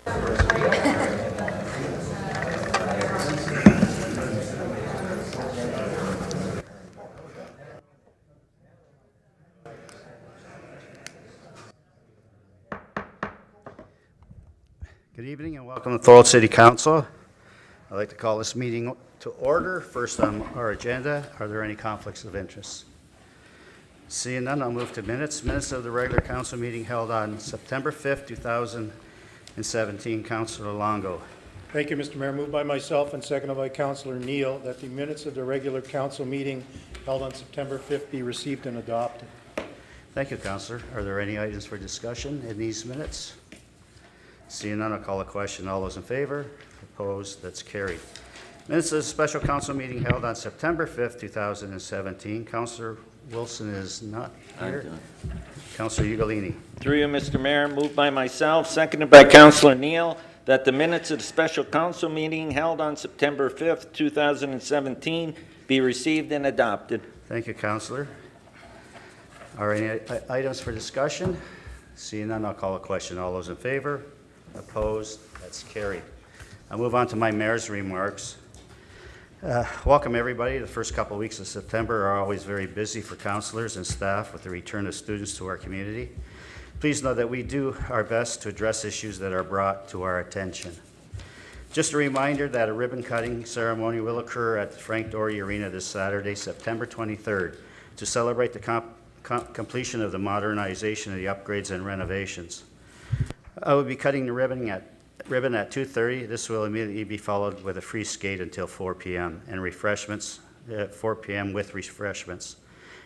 Good evening and welcome to Thorold City Council. I'd like to call this meeting to order. First on our agenda, are there any conflicts of interest? Seeing none, I'll move to minutes. Minutes of the regular council meeting held on September 5th, 2017. Councilor Longo. Thank you, Mr. Mayor. Moved by myself and seconded by Councilor Neal that the minutes of the regular council meeting held on September 5th be received and adopted. Thank you, Councilor. Are there any items for discussion in these minutes? Seeing none, I'll call a question. All those in favor? Opposed? That's carried. Minutes of the special council meeting held on September 5th, 2017. Councilor Wilson is not here. Councilor Ugolini. Through you, Mr. Mayor, moved by myself, seconded by Councilor Neal, that the minutes of the special council meeting held on September 5th, 2017 be received and adopted. Thank you, Councilor. Are any items for discussion? Seeing none, I'll call a question. All those in favor? Opposed? That's carried. I'll move on to my mayor's remarks. Welcome, everybody. The first couple of weeks of September are always very busy for councilors and staff with the return of students to our community. Please know that we do our best to address issues that are brought to our attention. Just a reminder that a ribbon cutting ceremony will occur at the Frank Dory Arena this Saturday, September 23rd, to celebrate the completion of the modernization of the upgrades and renovations. I will be cutting the ribbon at 2:30. This will immediately be followed with a free skate until 4 p.m. and refreshments at 4 p.m. with refreshments.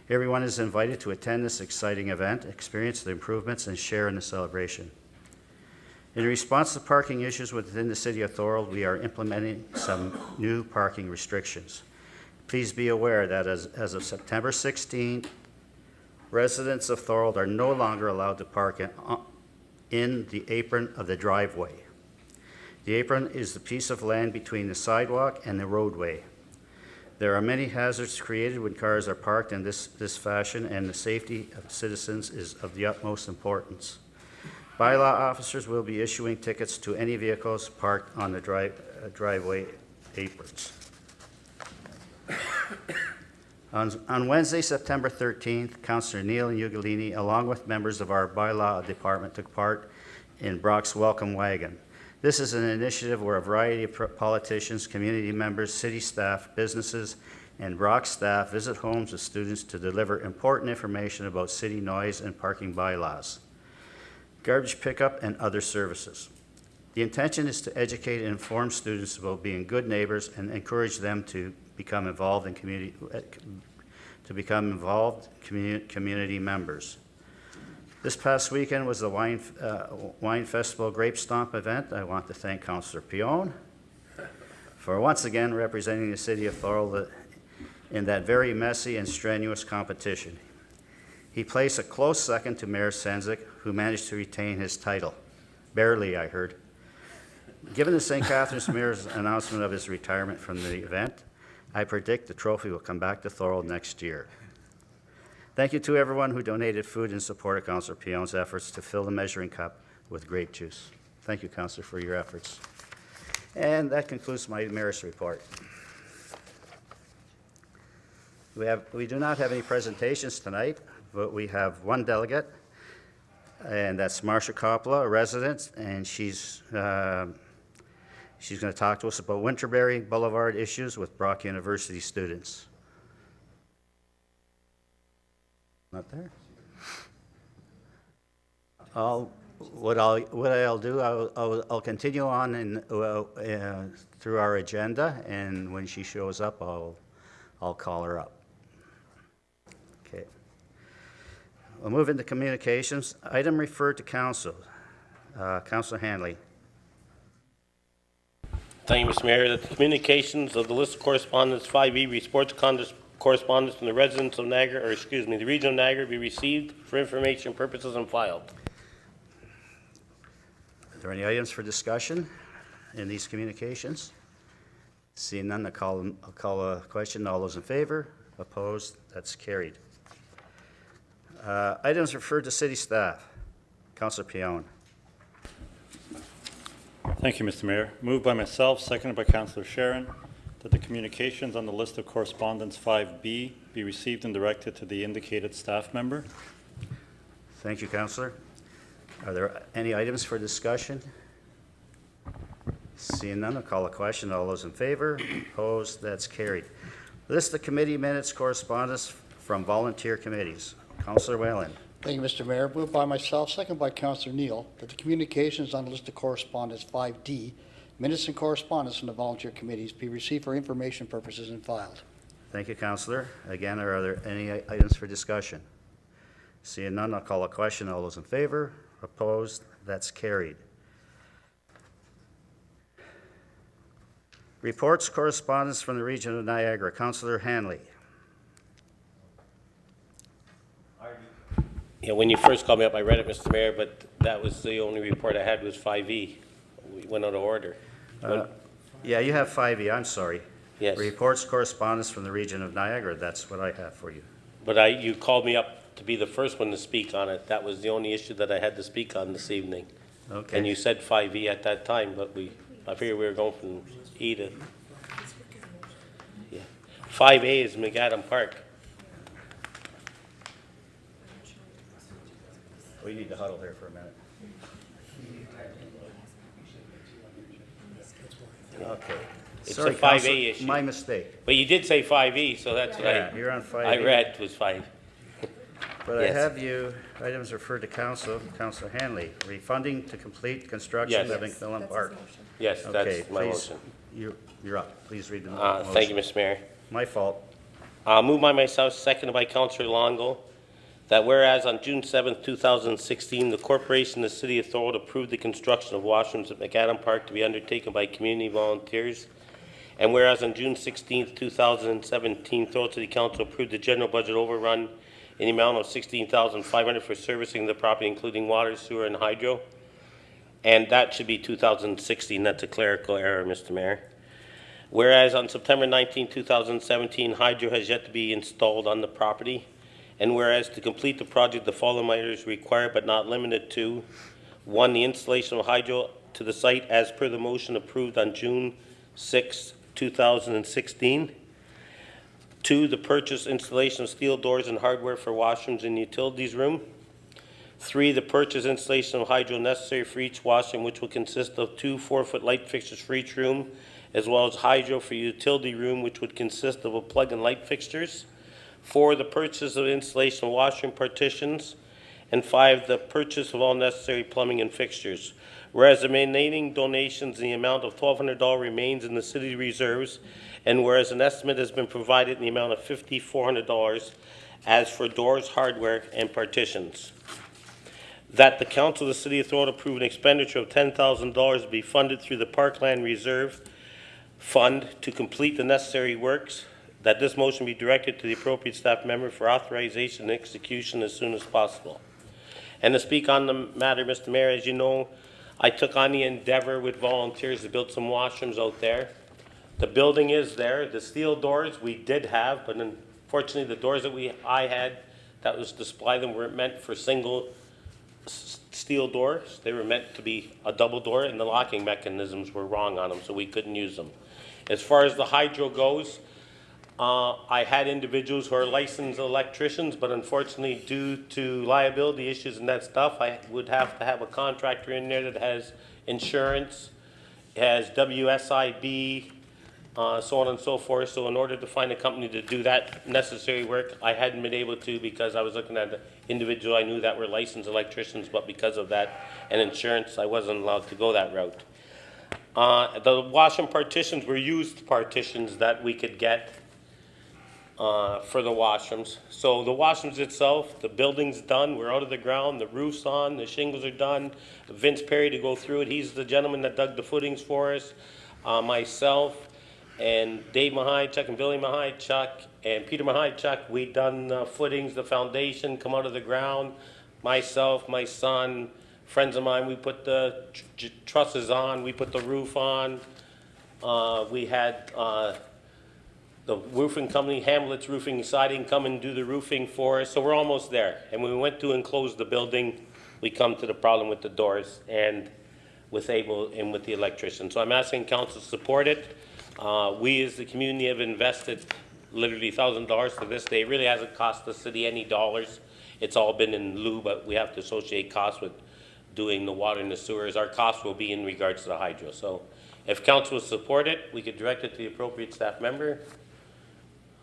Everyone is invited to attend this exciting event, experience the improvements, and share in the celebration. In response to parking issues within the city of Thorold, we are implementing some new parking restrictions. Please be aware that as of September 16th, residents of Thorold are no longer allowed to park in the apron of the driveway. The apron is the piece of land between the sidewalk and the roadway. There are many hazards created when cars are parked in this fashion, and the safety of citizens is of the utmost importance. Bylaw officers will be issuing tickets to any vehicles parked on the driveway aprons. On Wednesday, September 13th, Councilor Neal and Ugolini, along with members of our bylaw department, took part in Brock's Welcome Wagon. This is an initiative where a variety of politicians, community members, city staff, businesses, and Brock staff visit homes of students to deliver important information about city noise and parking bylaws, garbage pickup, and other services. The intention is to educate and inform students about being good neighbors and encourage them to become involved in community members. This past weekend was the Wine Festival Grape Stomp event. I want to thank Councillor Pion for once again representing the city of Thorold in that very messy and strenuous competition. He placed a close second to Mayor Senzik, who managed to retain his title. Barely, I heard. Given the St. Catharines Mayor's announcement of his retirement from the event, I predict the trophy will come back to Thorold next year. Thank you to everyone who donated food in support of Councillor Pion's efforts to fill the measuring cup with grape juice. Thank you, Councillor, for your efforts. And that concludes my mayor's report. We do not have any presentations tonight, but we have one delegate, and that's Marsha Coppola, a resident, and she's going to talk to us about Winterberry Boulevard issues with Brock University students. Not there. What I'll do, I'll continue on through our agenda, and when she shows up, I'll call her up. Okay. We'll move into communications. Item referred to council. Councilor Hanley. Thank you, Mr. Mayor. That the communications of the list of correspondence 5E reports correspondence from the residents of Niagara, the region of Niagara, be received for information purposes and filed. Are there any items for discussion in these communications? Seeing none, I'll call a question. All those in favor? Opposed? That's carried. Items referred to city staff. Councillor Pion. Thank you, Mr. Mayor. Moved by myself, seconded by Councillor Sharon, that the communications on the list of correspondence 5B be received and directed to the indicated staff member. Thank you, Councillor. Are there any items for discussion? Seeing none, I'll call a question. All those in favor? Opposed? That's carried. List of committee minutes, correspondence from volunteer committees. Councillor Whalen. Thank you, Mr. Mayor. Moved by myself, second by Councillor Neal, that the communications on the list of correspondence 5D, minutes and correspondence from the volunteer committees be received for information purposes and filed. Thank you, Councillor. Again, are there any items for discussion? Seeing none, I'll call a question. All those in favor? Opposed? That's carried. Reports, correspondence from the region of Niagara. Councillor Hanley. Yeah, when you first called me up, I read it, Mr. Mayor, but that was the only report I had was 5E. We went out of order. Yeah, you have 5E, I'm sorry. Yes. Reports, correspondence from the region of Niagara, that's what I have for you. But you called me up to be the first one to speak on it. That was the only issue that I had to speak on this evening. Okay. And you said 5E at that time, but I figured we were going from E to, yeah. 5A is McAdam Park. We need to huddle here for a minute. Okay. It's Sorry, a 5A Councillor, issue. my mistake. But you did say 5E, so that's what Yeah, you're on 5E. I read was 5. But I Yes. have you, items referred to council, Councillor Hanley, refunding to complete construction Yes. of McMillan Park. Yes, Okay, that's my please, motion. you're up. Please read the motion. Thank you, Mr. Mayor. My fault. Moved by myself, seconded by Councillor Longo, that whereas on June 7th, 2016, the corporation of the city of Thorold approved the construction of washrooms at McAdam Park to be undertaken by community volunteers, and whereas on June 16th, 2017, Thorold City Council approved the general budget overrun in the amount of $16,500 for servicing the property, including water, sewer, and hydro, and that should be 2016. That's a clerical error, Mr. Mayor. Whereas on September 19, 2017, hydro has yet to be installed on the property, and whereas to complete the project, the following items required but not limited to: 1, the installation of hydro to the site as per the motion approved on June 6, 2016. 2, the purchase, installation of steel doors and hardware for washrooms in the utilities room. 3, the purchase, installation of hydro necessary for each washroom, which will consist of 2 4-foot light fixtures for each room, as well as hydro for utility room, which would consist of a plug and light fixtures. 4, the purchase of installation of washroom partitions. And 5, the purchase of all necessary plumbing and fixtures. Whereas the remaining donations in the amount of $1,200 remains in the city reserves, and whereas an estimate has been provided in the amount of $5,400 as for doors, hardware, and partitions. That the Council of the City of Thorold approve an expenditure of $10,000 to be funded through the Parkland Reserve Fund to complete the necessary works. That this motion be directed to the appropriate staff member for authorization and execution as soon as possible. And to speak on the matter, Mr. Mayor, as you know, I took on the endeavor with volunteers to build some washrooms out there. The building is there. The steel doors we did have, but unfortunately the doors that I had that was to supply them weren't meant for single steel doors. They were meant to be a double door, and the locking mechanisms were wrong on them, so we couldn't use them. As far as the hydro goes, I had individuals who are licensed electricians, but unfortunately, due to liability issues and that stuff, I would have to have a contractor in there that has insurance, has WSIB, so on and so forth. So in order to find a company to do that necessary work, I hadn't been able to because I was looking at the individual I knew that were licensed electricians, but because of that and insurance, I wasn't allowed to go that route. The washroom partitions were used partitions that we could get for the washrooms. So the washrooms itself, the building's done, we're out of the ground, the roof's on, the shingles are done. Vince Perry to go through it, he's the gentleman that dug the footings for us. Myself and Dave Mahaychuk and Billy Mahaychuk and Peter Mahaychuk, we done the footings, the foundation, come out of the ground. Myself, my son, friends of mine, we put the trusses on, we put the roof on. We had the roofing company, Hamlet's Roofing and Siding, come and do the roofing for us. So we're almost there. And when we went to enclose the building, we come to the problem with the doors. And with the electrician. So I'm asking council to support it. We as the community have invested literally $1,000 to this day. It really hasn't cost the city any dollars. It's all been in lieu, but we have to associate costs with doing the water and the sewers. Our costs will be in regards to the hydro. So if council will support it, we could direct it to the appropriate staff member.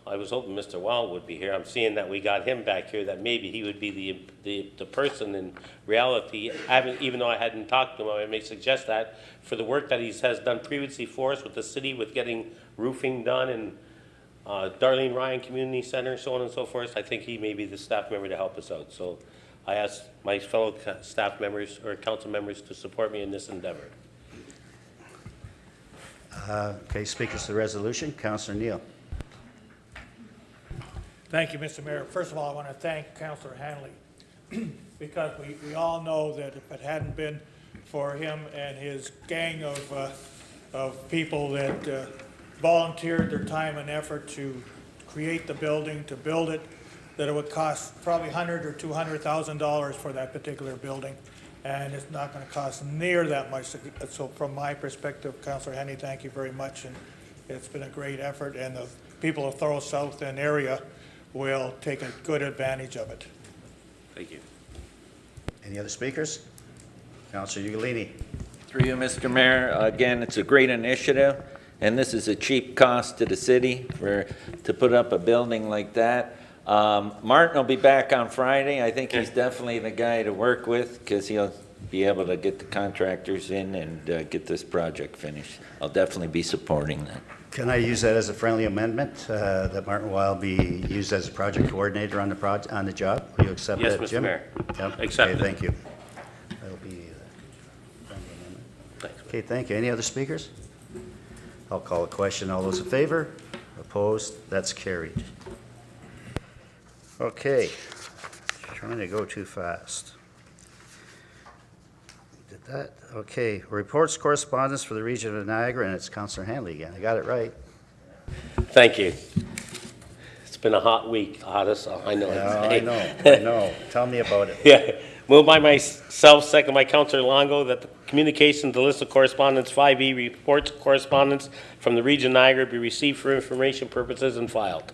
I was hoping Mr. Wild would be here. I'm seeing that we got him back here, that maybe he would be the person in reality. Even though I hadn't talked to him, I may suggest that for the work that he has done previously for us with the city, with getting roofing done and Darlene Ryan Community Center, so on and so forth, I think he may be the staff member to help us out. So I ask my fellow staff members or council members to support me in this endeavor. Okay, speakers to the resolution, Councillor Neal. Thank you, Mr. Mayor. First of all, I want to thank Councillor Hanley because we all know that if it hadn't been for him and his gang of people that volunteered their time and effort to create the building, to build it, that it would cost probably $100,000 or $200,000 for that particular building, and it's not going to cost near that much. So from my perspective, Councillor Hanley, thank you very much, and it's been a great effort, and the people of Thorold South End area will take a good advantage of it. Thank you. Any other speakers? Councillor Ugolini. Through you, Mr. Mayor, again, it's a great initiative, and this is a cheap cost to the city to put up a building like that. Martin will be back on Friday. I think he's definitely the guy to work with because he'll be able to get the contractors in and get this project finished. I'll definitely be supporting that. Can I use that as a friendly amendment, that Martin Wild be used as a project coordinator on the job? Will you accept Yes, that, Mr. Jim? Mayor. Yep. Accept Okay, it. thank you. That'll be a friendly amendment. Thanks. Okay, thank you. Any other speakers? I'll call a question. All those in favor? Opposed? That's carried. Okay, trying to go too fast. Did that? Okay, reports, correspondence for the region of Niagara, and it's Councillor Hanley again. I got it right. Thank you. It's been a hot week, hottest, I know. I know. Tell me about it. Yeah, moved by myself, second by Councillor Longo, that the communications, the list of correspondence, 5E, reports, correspondence from the region of Niagara be received for information purposes and filed.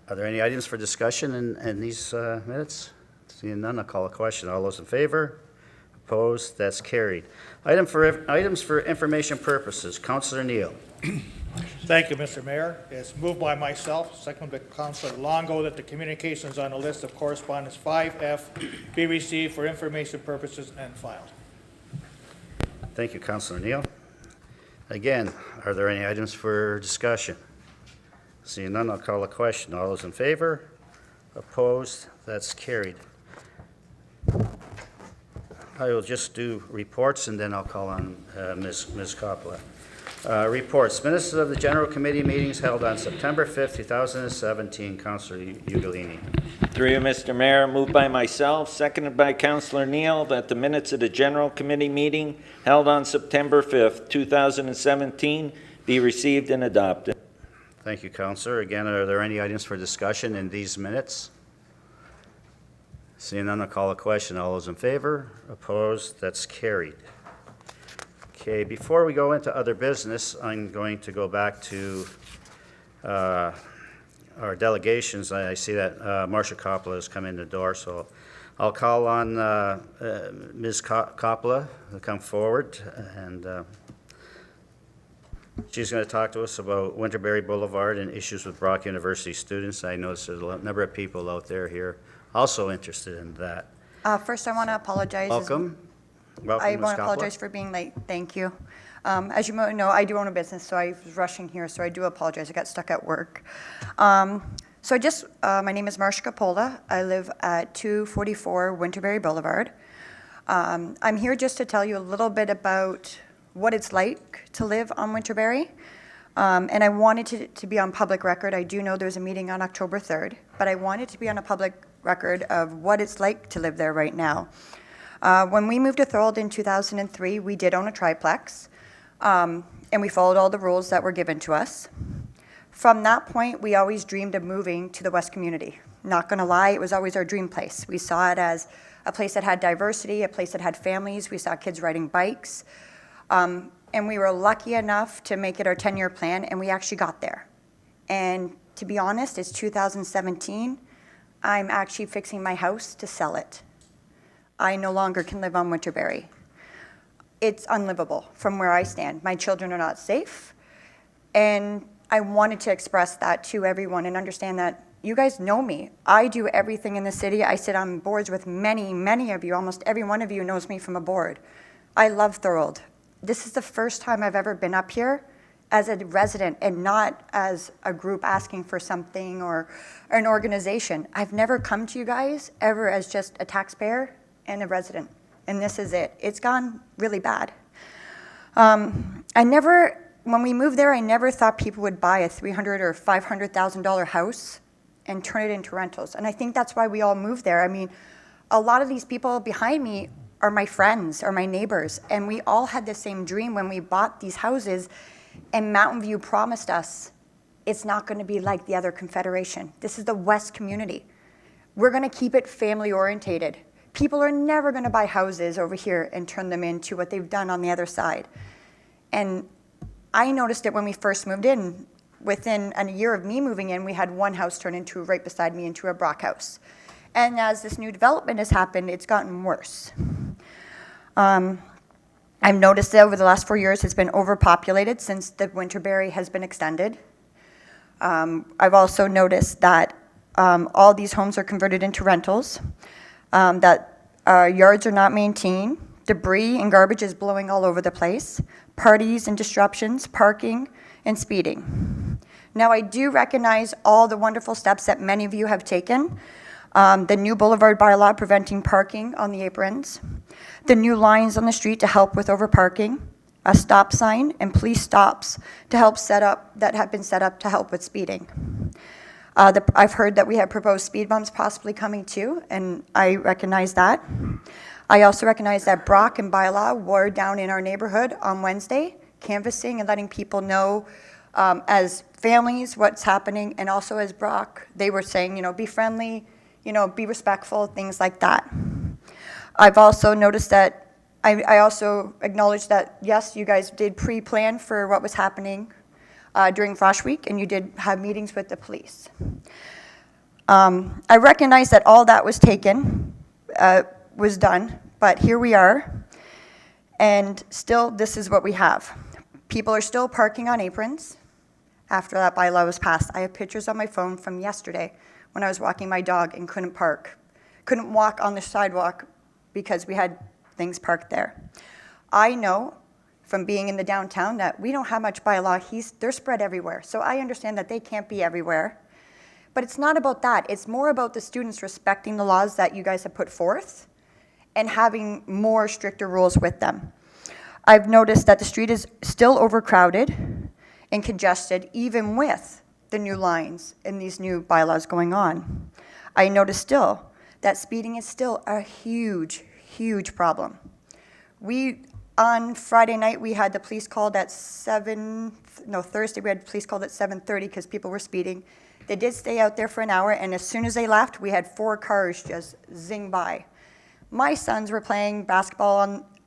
Are there any items for discussion in these minutes? Seeing none, I'll call a question. All those in favor? Opposed? That's carried. Items for information purposes. Councillor Neal. Thank you, Mr. Mayor. It's moved by myself, second by Councillor Longo, that the communications on the list of correspondence 5F be received for information purposes and filed. Thank you, Councillor Neal. Again, are there any items for discussion? Seeing none, I'll call a question. All those in favor? Opposed? That's carried. I will just do reports, and then I'll call on Ms. Coppola. Reports. Minutes of the General Committee meetings held on September 5th, 2017. Councillor Ugolini. Through you, Mr. Mayor, moved by myself, seconded by Councillor Neal, that the minutes of the General Committee meeting held on September 5th, 2017 be received and adopted. Thank you, Councillor. Again, are there any items for discussion in these minutes? Seeing none, I'll call a question. All those in favor? Opposed? That's carried. Okay, before we go into other business, I'm going to go back to our delegations. I see that Marcia Coppola has come in the door, so I'll call on Ms. Coppola to come forward, and she's going to talk to us about Winterberry Boulevard and issues with Brock University students. I notice there's a number of people out there here also interested in that. First, I want to apologize. Welcome. Welcome, I Ms. want to Coppola. apologize for being late. Thank you. As you might know, I do own a business, so I was rushing here, so I do apologize. I got stuck at work. My name is Marcia Coppola. I live at 244 Winterberry Boulevard. I'm here just to tell you a little bit about what it's like to live on Winterberry. And I wanted to be on public record. I do know there's a meeting on October 3rd, but I wanted to be on a public record of what it's like to live there right now. When we moved to Thorold in 2003, we did own a triplex, and we followed all the rules that were given to us. From that point, we always dreamed of moving to the West community. Not going to lie, it was always our dream place. We saw it as a place that had diversity, a place that had families. We saw kids riding bikes. And we were lucky enough to make it our 10-year plan, and we actually got there. And to be honest, it's 2017. I'm actually fixing my house to sell it. I no longer can live on Winterberry. It's unlivable from where I stand. My children are not safe. And I wanted to express that to everyone and understand that you guys know me. I do everything in the city. I sit on boards with many, many of you. Almost every one of you knows me from a board. I love Thorold. This is the first time I've ever been up here as a resident and not as a group asking for something or an organization. I've never come to you guys ever as just a taxpayer and a resident, and this is it. It's gone really bad. When we moved there, I never thought people would buy a $300,000 or $500,000 house and turn it into rentals, and I think that's why we all moved there. I mean, a lot of these people behind me are my friends, or my neighbors, and we all had the same dream when we bought these houses, and Mountain View promised us it's not going to be like the other Confederation. This is the West community. We're going to keep it family orientated. People are never going to buy houses over here and turn them into what they've done on the other side. And I noticed it when we first moved in. Within a year of me moving in, we had one house turn into, right beside me, into a Brock house. And as this new development has happened, it's gotten worse. I've noticed that over the last 4 years it's been overpopulated since the Winterberry has been extended. I've also noticed that all these homes are converted into rentals, that yards are not maintained, debris and garbage is blowing all over the place, parties and disruptions, parking, and speeding. Now, I do recognize all the wonderful steps that many of you have taken. The new boulevard bylaw preventing parking on the aprons, the new lines on the street to help with overparking, a stop sign and police stops to help that have been set up to help with speeding. I've heard that we have proposed speed bumps possibly coming too, and I recognize that. I also recognize that Brock and bylaw were down in our neighborhood on Wednesday, canvassing and letting people know as families what's happening, and also as Brock, they were saying, be friendly, be respectful, things like that. I've also noticed that, I also acknowledge that, yes, you guys did pre-plan for what was happening during Frost Week, and you did have meetings with the police. I recognize that all that was taken, was done, but here we are, and still this is what we have. People are still parking on aprons after that bylaw was passed. I have pictures on my phone from yesterday when I was walking my dog and couldn't walk on the sidewalk because we had things parked there. I know from being in the downtown that we don't have much bylaw. They're spread everywhere. So I understand that they can't be everywhere. But it's not about that. It's more about the students respecting the laws that you guys have put forth and having more stricter rules with them. I've noticed that the street is still overcrowded and congested, even with the new lines and these new bylaws going on. I notice still that speeding is still a huge, huge problem. On Friday night, we had the police called at Thursday we had police called at 7:30 because people were speeding. They did stay out there for an hour, and as soon as they left, we had 4 cars just zing by. My sons were playing basketball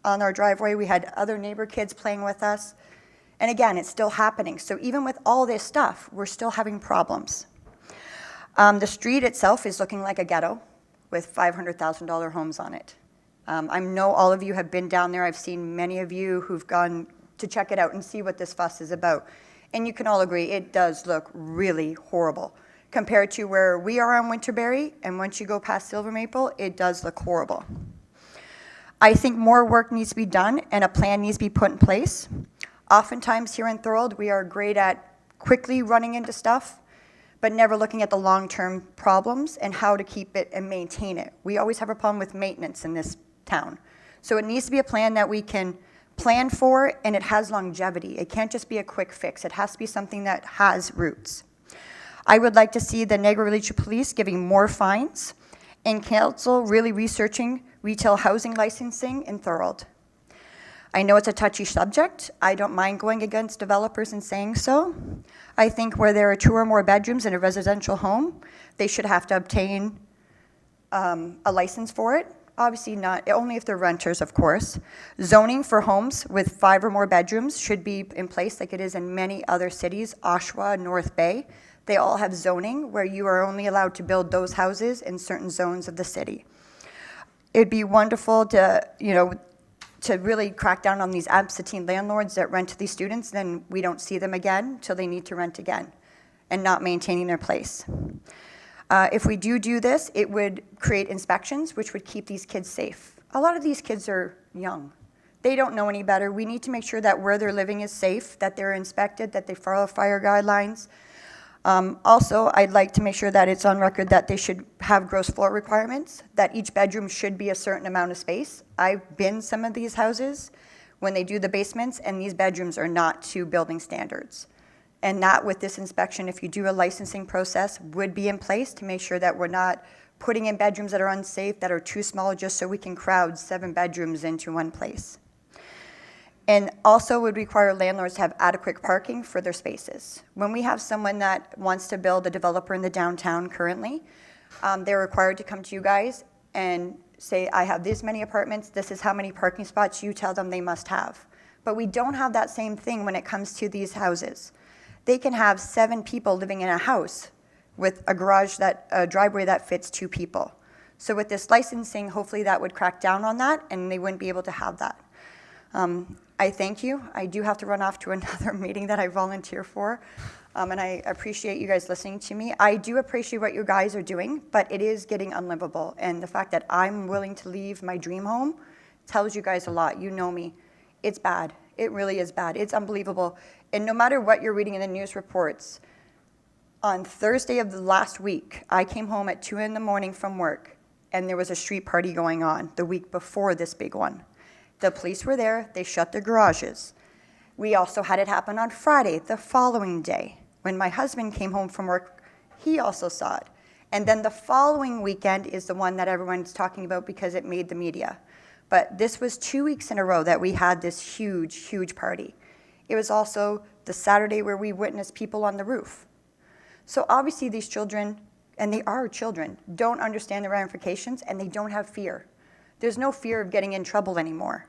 on our driveway. We had other neighbor kids playing with us. And again, it's still happening. So even with all this stuff, we're still having problems. The street itself is looking like a ghetto with $500,000 homes on it. I know all of you have been down there. I've seen many of you who've gone to check it out and see what this fuss is about. And you can all agree, it does look really horrible. Compared to where we are on Winterberry, and once you go past Silver Maple, it does look horrible. I think more work needs to be done and a plan needs to be put in place. Oftentimes here in Thorold, we are great at quickly running into stuff, but never looking at the long-term problems and how to keep it and maintain it. We always have a problem with maintenance in this town. So it needs to be a plan that we can plan for, and it has longevity. It can't just be a quick fix. It has to be something that has roots. I would like to see the Niagara Region Police giving more fines, and council really researching retail housing licensing in Thorold. I know it's a touchy subject. I don't mind going against developers and saying so. I think where there are 2 or more bedrooms in a residential home, they should have to obtain a license for it. Obviously not, only if they're renters, of course. Zoning for homes with 5 or more bedrooms should be in place like it is in many other cities, Oshawa, North Bay. They all have zoning where you are only allowed to build those houses in certain zones of the city. It'd be wonderful to, to really crack down on these absentee landlords that rent to these students, then we don't see them again till they need to rent again and not maintaining their place. If we do this, it would create inspections, which would keep these kids safe. A lot of these kids are young. They don't know any better. We need to make sure that where they're living is safe, that they're inspected, that they follow fire guidelines. Also, I'd like to make sure that it's on record that they should have gross floor requirements, that each bedroom should be a certain amount of space. I've been some of these houses when they do the basements, and these bedrooms are not to building standards. And that with this inspection, if you do a licensing process, would be in place to make sure that we're not putting in bedrooms that are unsafe, that are too small just so we can crowd 7 bedrooms into one place. And also would require landlords to have adequate parking for their spaces. When we have someone that wants to build a developer in the downtown currently, they're required to come to you guys and say, I have this many apartments, this is how many parking spots you tell them they must have. But we don't have that same thing when it comes to these houses. They can have 7 people living in a house with a driveway that fits 2 people. So with this licensing, hopefully that would crack down on that and they wouldn't be able to have that. I thank you. I do have to run off to another meeting that I volunteer for, and I appreciate you guys listening to me. I do appreciate what you guys are doing, but it is getting unlivable, and the fact that I'm willing to leave my dream home tells you guys a lot. You know me. It's bad. It really is bad. It's unbelievable. And no matter what you're reading in the news reports, on Thursday of the last week, I came home at 2 in the morning from work, and there was a street party going on the week before this big one. The police were there. They shut their garages. We also had it happen on Friday, the following day. When my husband came home from work, he also saw it. And then the following weekend is the one that everyone's talking about because it made the media. But this was 2 weeks in a row that we had this huge, huge party. It was also the Saturday where we witnessed people on the roof. So obviously these children, and they are children, don't understand the ramifications and they don't have fear. There's no fear of getting in trouble anymore.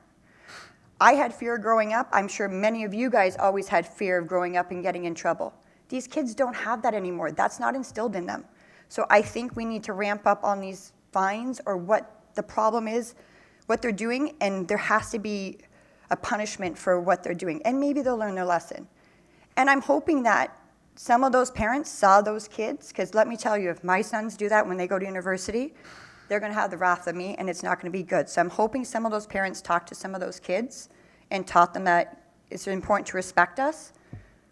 I had fear growing up. I'm sure many of you guys always had fear of growing up and getting in trouble. These kids don't have that anymore. That's not instilled in them. So I think we need to ramp up on these fines or what the problem is, what they're doing, and there has to be a punishment for what they're doing. And maybe they'll learn their lesson. And I'm hoping that some of those parents saw those kids, because let me tell you, if my sons do that when they go to university, they're going to have the wrath of me, and it's not going to be good. So I'm hoping some of those parents talked to some of those kids and taught them that it's important to respect us.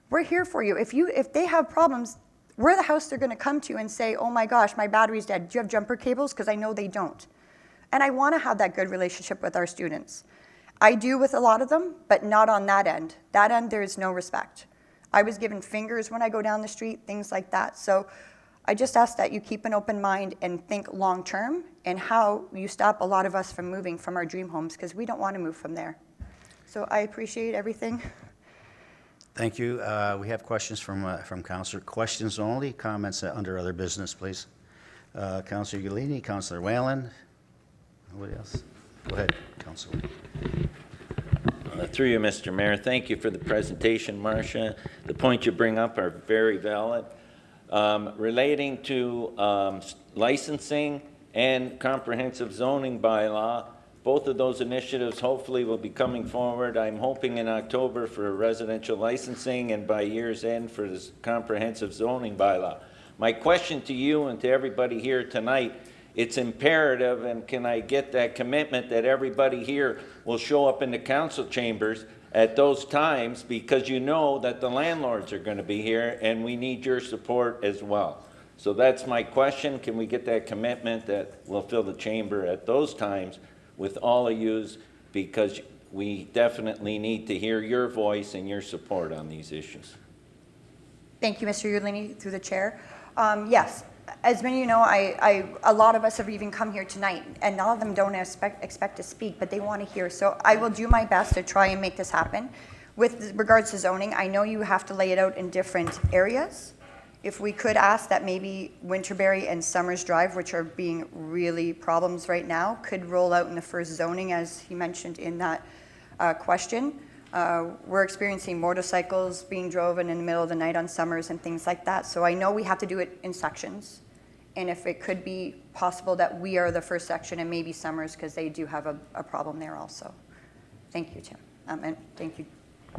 We're here for you. If they have problems, we're the house they're going to come to and say, oh my gosh, my battery's dead. Do you have jumper cables? Because I know they don't. And I want to have that good relationship with our students. I do with a lot of them, but not on that end. That end, there is no respect. I was given fingers when I go down the street, things like that. So I just ask that you keep an open mind and think long term and how you stop a lot of us from moving from our dream homes because we don't want to move from there. So I appreciate everything. Thank you. We have questions from Councilor. Questions only. Comments under other business, please. Councilor Uglini, Councilor Whalen. Nobody else? Go ahead, Councilor. Through you, Mr. Mayor, thank you for the presentation, Marcia. The points you bring up are very valid. Relating to licensing and comprehensive zoning bylaw, both of those initiatives hopefully will be coming forward. I'm hoping in October for residential licensing and by year's end for this comprehensive zoning bylaw. My question to you and to everybody here tonight, it's imperative, and can I get that commitment that everybody here will show up in the council chambers at those times, because you know that the landlords are going to be here and we need your support as well. So that's my question. Can we get that commitment that we'll fill the chamber at those times with all of yous, because we definitely need to hear your voice and your support on these issues. Thank you, Mr. Uglini, through the chair. Yes, as many of you know, a lot of us have even come here tonight, and all of them don't expect to speak, but they want to hear. So I will do my best to try and make this happen. With regards to zoning, I know you have to lay it out in different areas, if we could ask that maybe Winterberry and Summers Drive, which are being really problems right now, could roll out in the first zoning, as he mentioned in that question. We're experiencing motorcycles being driven in the middle of the night on Summers and things like that. So I know we have to do it in sections. And if it could be possible that we are the first section and maybe Summers, because they do have a problem there also. Thank you, Tim. And thank you.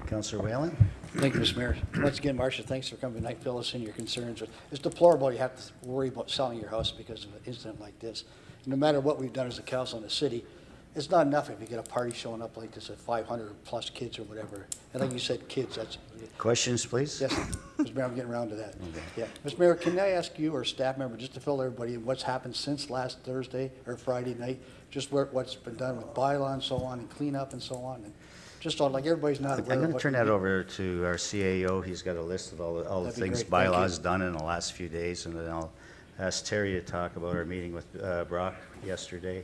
Councillor Whalen? Thank you, Mr. Mayor. Once again, Marcia, thanks for coming tonight, fill us in your concerns. It's deplorable you have to worry about selling your house because of an incident like this. No matter what we've done as a council in the city, it's not enough if you get a party showing up like this at 500-plus kids or whatever. And like you said, kids, that's... Questions, please? Yes, Mr. Mayor, I'm getting around to that. Yeah. Mr. Mayor, can I ask you or a staff member, just to fill everybody in, what's happened since last Thursday or Friday night? Just what's been done with bylaw and so on, and cleanup and so on? And just on, like, everybody's not I'm aware of going to what turn we that did. over to our CAO. He's got a list of all the That'd be things, great. Thank you. bylaws done in the last few days, and then I'll ask Terry to talk about our meeting with Brock yesterday.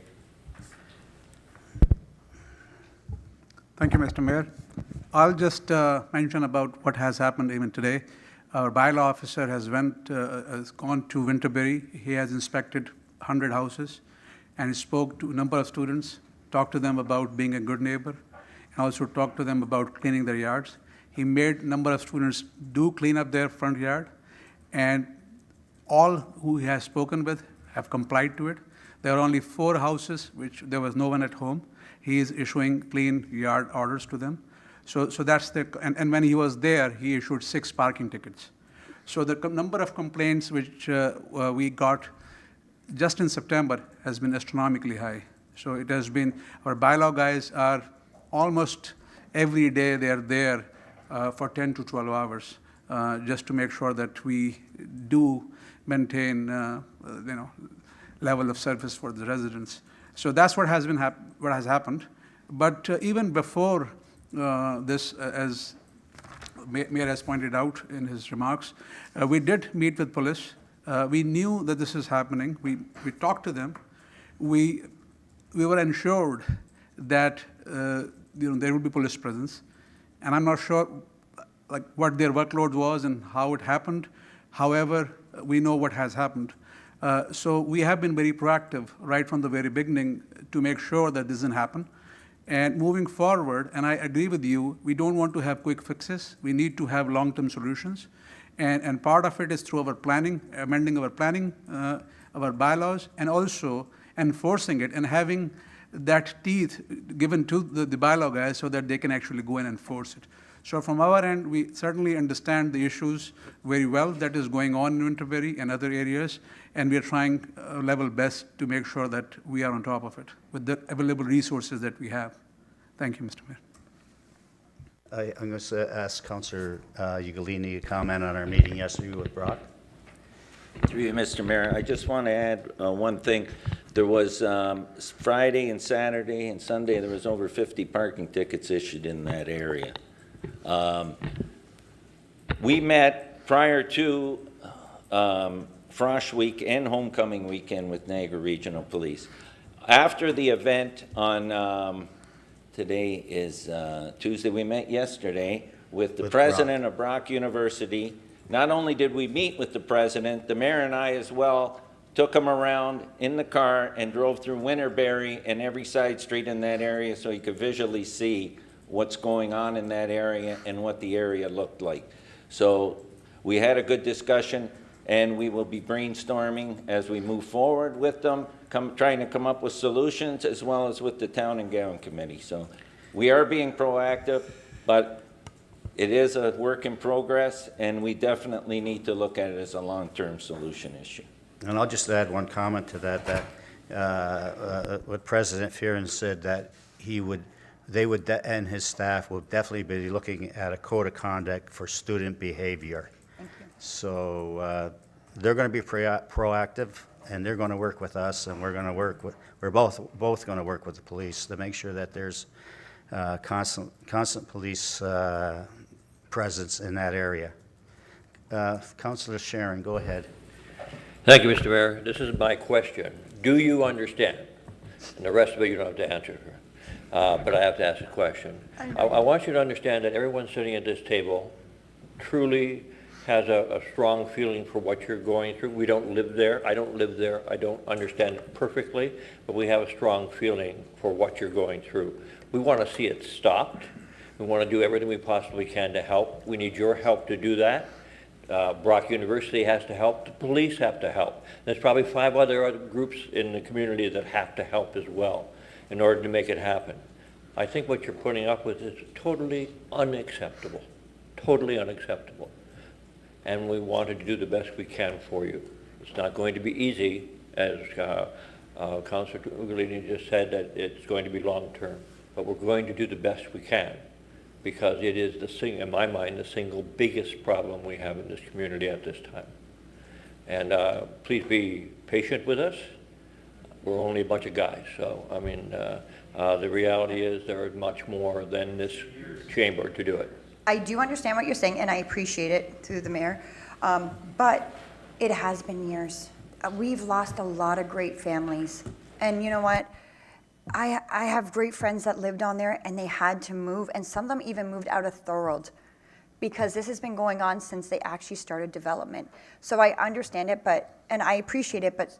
Thank you, Mr. Mayor. I'll just mention about what has happened even today. Our bylaw officer has gone to Winterberry. He has inspected 100 houses and spoke to a number of students, talked to them about being a good neighbor, and also talked to them about cleaning their yards. He made a number of students do clean up their front yard, and all who he has spoken with have complied to it. There are only 4 houses which there was no one at home. He is issuing clean yard orders to them. So that's and when he was there, he issued 6 parking tickets. So the number of complaints which we got just in September has been astronomically high. So it has been, our bylaw guys are almost every day they are there for 10 to 12 hours just to make sure that we do maintain, level of service for the residents. So that's what has been what has happened. But even before this, as Mayor has pointed out in his remarks, we did meet with police. We knew that this is happening. We talked to them. We were ensured that there would be police presence, and I'm not sure like what their workload was and how it happened. However, we know what has happened. So we have been very proactive right from the very beginning to make sure that this doesn't happen. And moving forward, and I agree with you, we don't want to have quick fixes. We need to have long-term solutions. And part of it is through our planning, amending our planning, our bylaws, and also enforcing it and having that teeth given to the bylaw guys so that they can actually go and enforce it. So from our end, we certainly understand the issues very well that is going on in Winterberry and other areas, and we are trying level best to make sure that we are on top of it with the available resources that we have. Thank you, Mr. Mayor. I'm going to ask Councillor Ugolini to comment on our meeting yesterday with Brock. Through you, Mr. Mayor, I just want to add one thing. There was Friday and Saturday and Sunday, there was over 50 parking tickets issued in that area. We met prior to Frosh Week and Homecoming Weekend with Niagara Regional Police. After the event on, today is Tuesday, we met yesterday with the president of Brock University. Not only did we meet with the president, the mayor and I as well took him around in the car and drove through Winterberry and every side street in that area so he could visually see what's going on in that area and what the area looked like. So we had a good discussion, and we will be brainstorming as we move forward with them, trying to come up with solutions as well as with the Town and Gowan Committee. So we are being proactive, but it is a work in progress, and we definitely need to look at it as a long-term solution issue. And I'll just add one comment to that what President Fearon said, that they would, and his staff will definitely be looking at a code of conduct for student behavior. Thank you. So they're going to be proactive, and they're going to work with us, and we're both going to work with the police to make sure that there's constant police presence in that area. Councillor Sharon, go ahead. Thank you, Mr. Mayor. This is my question. Do you understand? And the rest of it you don't have to answer, but I have to ask a question. I want you to understand that everyone sitting at this table truly has a strong feeling for what you're going through. We don't live there. I don't live there. I don't understand it perfectly, but we have a strong feeling for what you're going through. We want to see it stopped. We want to do everything we possibly can to help. We need your help to do that. Brock University has to help. The police have to help. There's probably 5 other groups in the community that have to help as well in order to make it happen. I think what you're putting up with is totally unacceptable, totally unacceptable. And we wanted to do the best we can for you. It's not going to be easy, as Councilor Ugolini just said, that it's going to be long-term. But we're going to do the best we can, because it is, in my mind, the single biggest problem we have in this community at this time. And please be patient with us. We're only a bunch of guys, so, I mean, the reality is there is much more than this chamber to do it. I do understand what you're saying, and I appreciate it through the mayor, but it has been years. We've lost a lot of great families, and you know what? I have great friends that lived on there, and they had to move, and some of them even moved out of Thorold, because this has been going on since they actually started development. So I understand it, and I appreciate it, but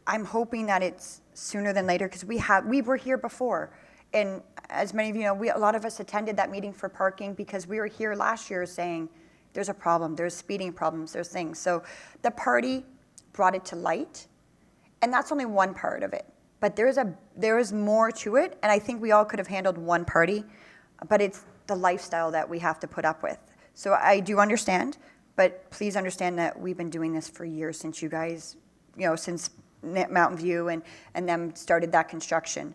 I'm hoping that it's sooner than later, because we were here before. And as many of you know, a lot of us attended that meeting for parking because we were here last year saying there's a problem, there's speeding problems, there's things. So the party brought it to light, and that's only one part of it. But there is more to it, and I think we all could have handled one party, but it's the lifestyle that we have to put up with. So I do understand, but please understand that we've been doing this for years since you guys, since Mountain View and them started that construction.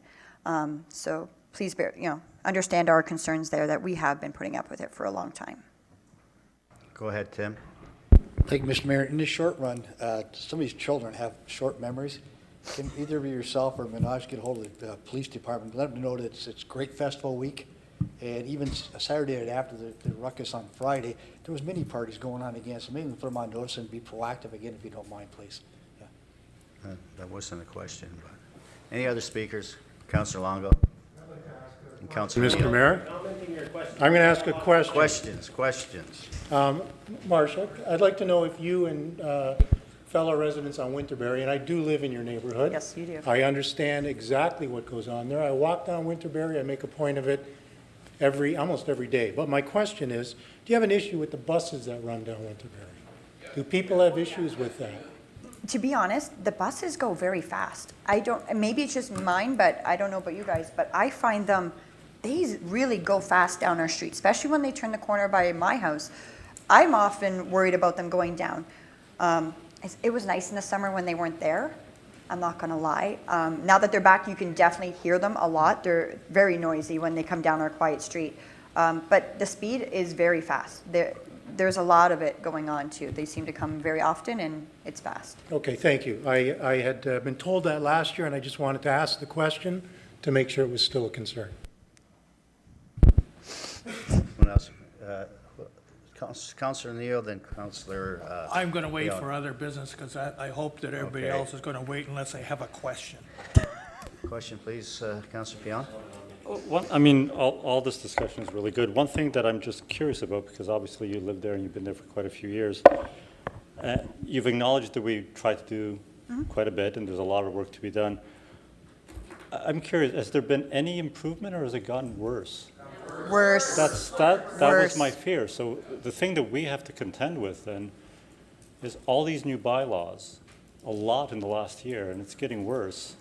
So please understand our concerns there, that we have been putting up with it for a long time. Go ahead, Tim. Thank you, Mr. Mayor. In the short run, some of these children have short memories. Can either of yourself or Minaj get a hold of the police department, let them know that it's Great Festival Week, and even Saturday night after the ruckus on Friday, there was mini parties going on again, so maybe put them on notice and be proactive again if you don't mind, please. Yeah. That wasn't a question, but any other speakers? Councilor Longo? And Councilor Mr. Neal. Mayor, Commenting your question. I'm going to ask a question. Questions. Marcia, I'd like to know if you and fellow residents on Winterberry, and I do live in your neighborhood. Yes, you do. I understand exactly what goes on there. I walk down Winterberry. I make a point of it almost every day. But my question is, do you have an issue with the buses that run down Winterberry? Do people have issues with that? To be honest, the buses go very fast. Maybe it's just mine, but I don't know about you guys, but I find they really go fast down our street, especially when they turn the corner by my house. I'm often worried about them going down. It was nice in the summer when they weren't there. I'm not gonna lie. Now that they're back, you can definitely hear them a lot. They're very noisy when they come down our quiet street. But the speed is very fast. There's a lot of it going on too. They seem to come very often, and it's fast. Okay, thank you. I had been told that last year, and I just wanted to ask the question to make sure it was still a concern. Someone else? Councilor Neal, then Councilor. I'm going to wait Leon. for other business because I hope that everybody Okay. else is going to wait unless they have a question. Question, please, Councilor Pion. All this discussion is really good. One thing that I'm just curious about, because obviously you live there and you've been there for quite a few years, you've acknowledged that we try to do quite a bit and there's a lot of work to be done. I'm curious, has there been any improvement or has it gotten worse? Worse. That Worse. was my fear. So the thing that we have to contend with then is all these new bylaws, a lot in the last year, and it's getting worse.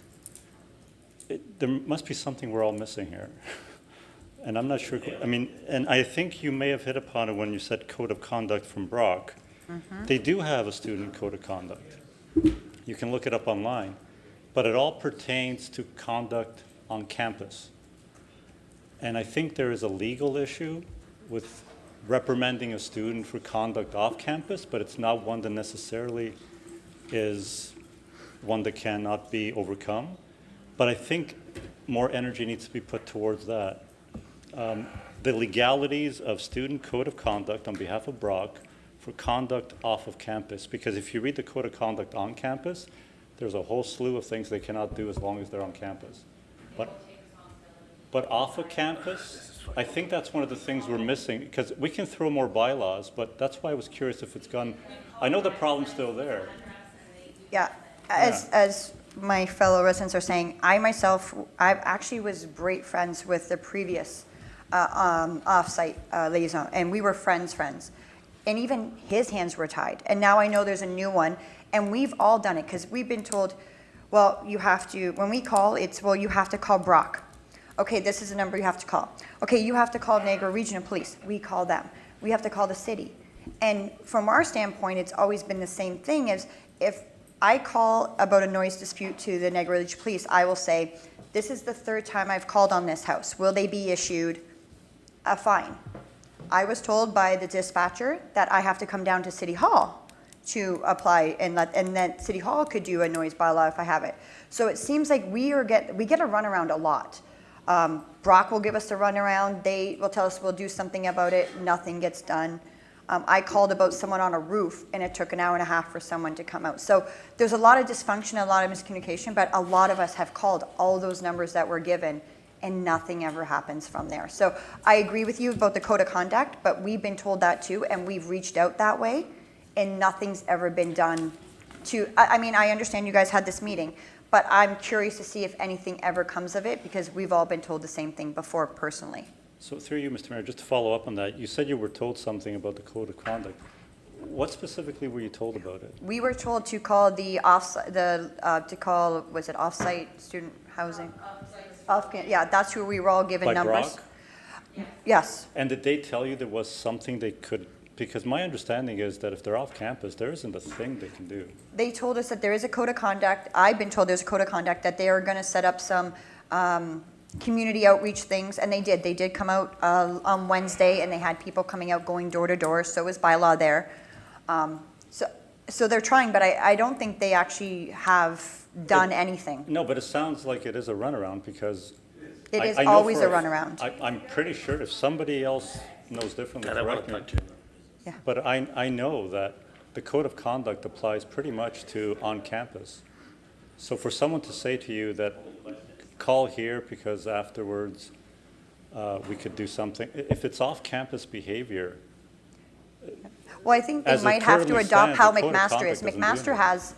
There must be something we're all missing here. And I'm not sure, and I think you may have hit upon it when you said code of conduct from Brock. They do have a student code of conduct. You can look it up online, but it all pertains to conduct on campus. And I think there is a legal issue with reprimanding a student for conduct off campus, but it's not one that necessarily is one that cannot be overcome. But I think more energy needs to be put towards that. The legalities of student code of conduct on behalf of Brock for conduct off of campus, because if you read the code of conduct on campus, there's a whole slew of things they cannot do as long as they're on campus. But off of campus, I think that's one of the things we're missing, because we can throw more bylaws, but that's why I was curious if it's gone. I know the problem's still there. Yeah, as my fellow residents are saying, I myself, I actually was great friends with the previous off-site liaison, and we were friends. And even his hands were tied. And now I know there's a new one, and we've all done it, because we've been told, well, you have to, when we call, it's, well, you have to call Brock. Okay, this is the number you have to call. Okay, you have to call Niagara Regional Police. We call them. We have to call the city. And from our standpoint, it's always been the same thing, is if I call about a noise dispute to the Niagara Regional Police, I will say, this is the third time I've called on this house. Will they be issued a fine? I was told by the dispatcher that I have to come down to City Hall to apply, and that City Hall could do a noise bylaw if I have it. So it seems like we get a runaround a lot. Brock will give us a runaround. They will tell us we'll do something about it. Nothing gets done. I called about someone on a roof, and it took an hour and a half for someone to come out. So there's a lot of dysfunction, a lot of miscommunication, but a lot of us have called all those numbers that were given, and nothing ever happens from there. So I agree with you about the code of conduct, but we've been told that too, and we've reached out that way, and nothing's ever been done to, I mean, I understand you guys had this meeting, but I'm curious to see if anything ever comes of it, because we've all been told the same thing before personally. So through you, Mr. Mayor, just to follow up on that, you said you were told something about the code of conduct. What specifically were you told about it? We were told to call was it off-site student housing? Yeah, that's who we were all given By numbers. Brock? Yes. And did they tell you there was something they could, because my understanding is that if they're off campus, there isn't a thing they can do. They told us that there is a code of conduct. I've been told there's a code of conduct, that they are going to set up some community outreach things, and they did. They did come out on Wednesday, and they had people coming out going door to door, so is bylaw there. So they're trying, but I don't think they actually have done anything. No, but it sounds like it is a runaround, because It is I know always for a runaround. I'm pretty sure if somebody else knows differently, And I want correct to me. touch it. Yeah. But I know that the code of conduct applies pretty much to on campus. So for someone to say to you that call here because afterwards we could do something, if it's off campus behavior. Well, I think they As it might have to currently adopt stands, how the code of McMaster is. conduct doesn't do McMaster anything. has,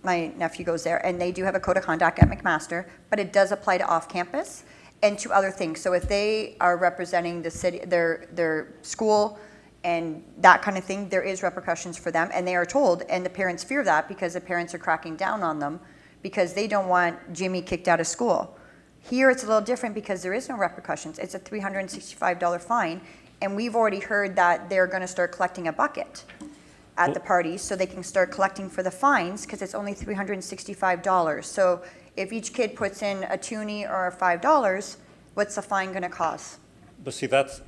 my nephew goes there, and they do have a code of conduct at McMaster, but it does apply to off-campus and to other things. So if they are representing the city, their school and that kind of thing, there is repercussions for them, and they are told, and the parents fear that because the parents are cracking down on them because they don't want Jimmy kicked out of school. Here, it's a little different because there is no repercussions. It's a $365 fine, and we've already heard that they're going to start collecting a bucket at the parties so they can start collecting for the fines because it's only $365. So if each kid puts in a $20 or $5, what's the fine going to cost? But see, that's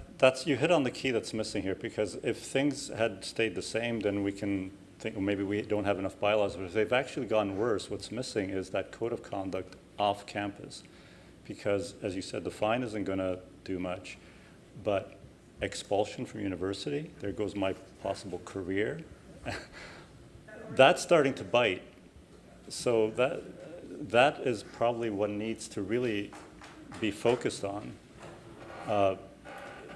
you hit on the key that's missing here, because if things had stayed the same, then we can think, well, maybe we don't have enough bylaws. But if they've actually gone worse, what's missing is that code of conduct off campus. Because, as you said, the fine isn't going to do much, but expulsion from university, there goes my possible career. That's starting to bite. So that is probably what needs to really be focused on.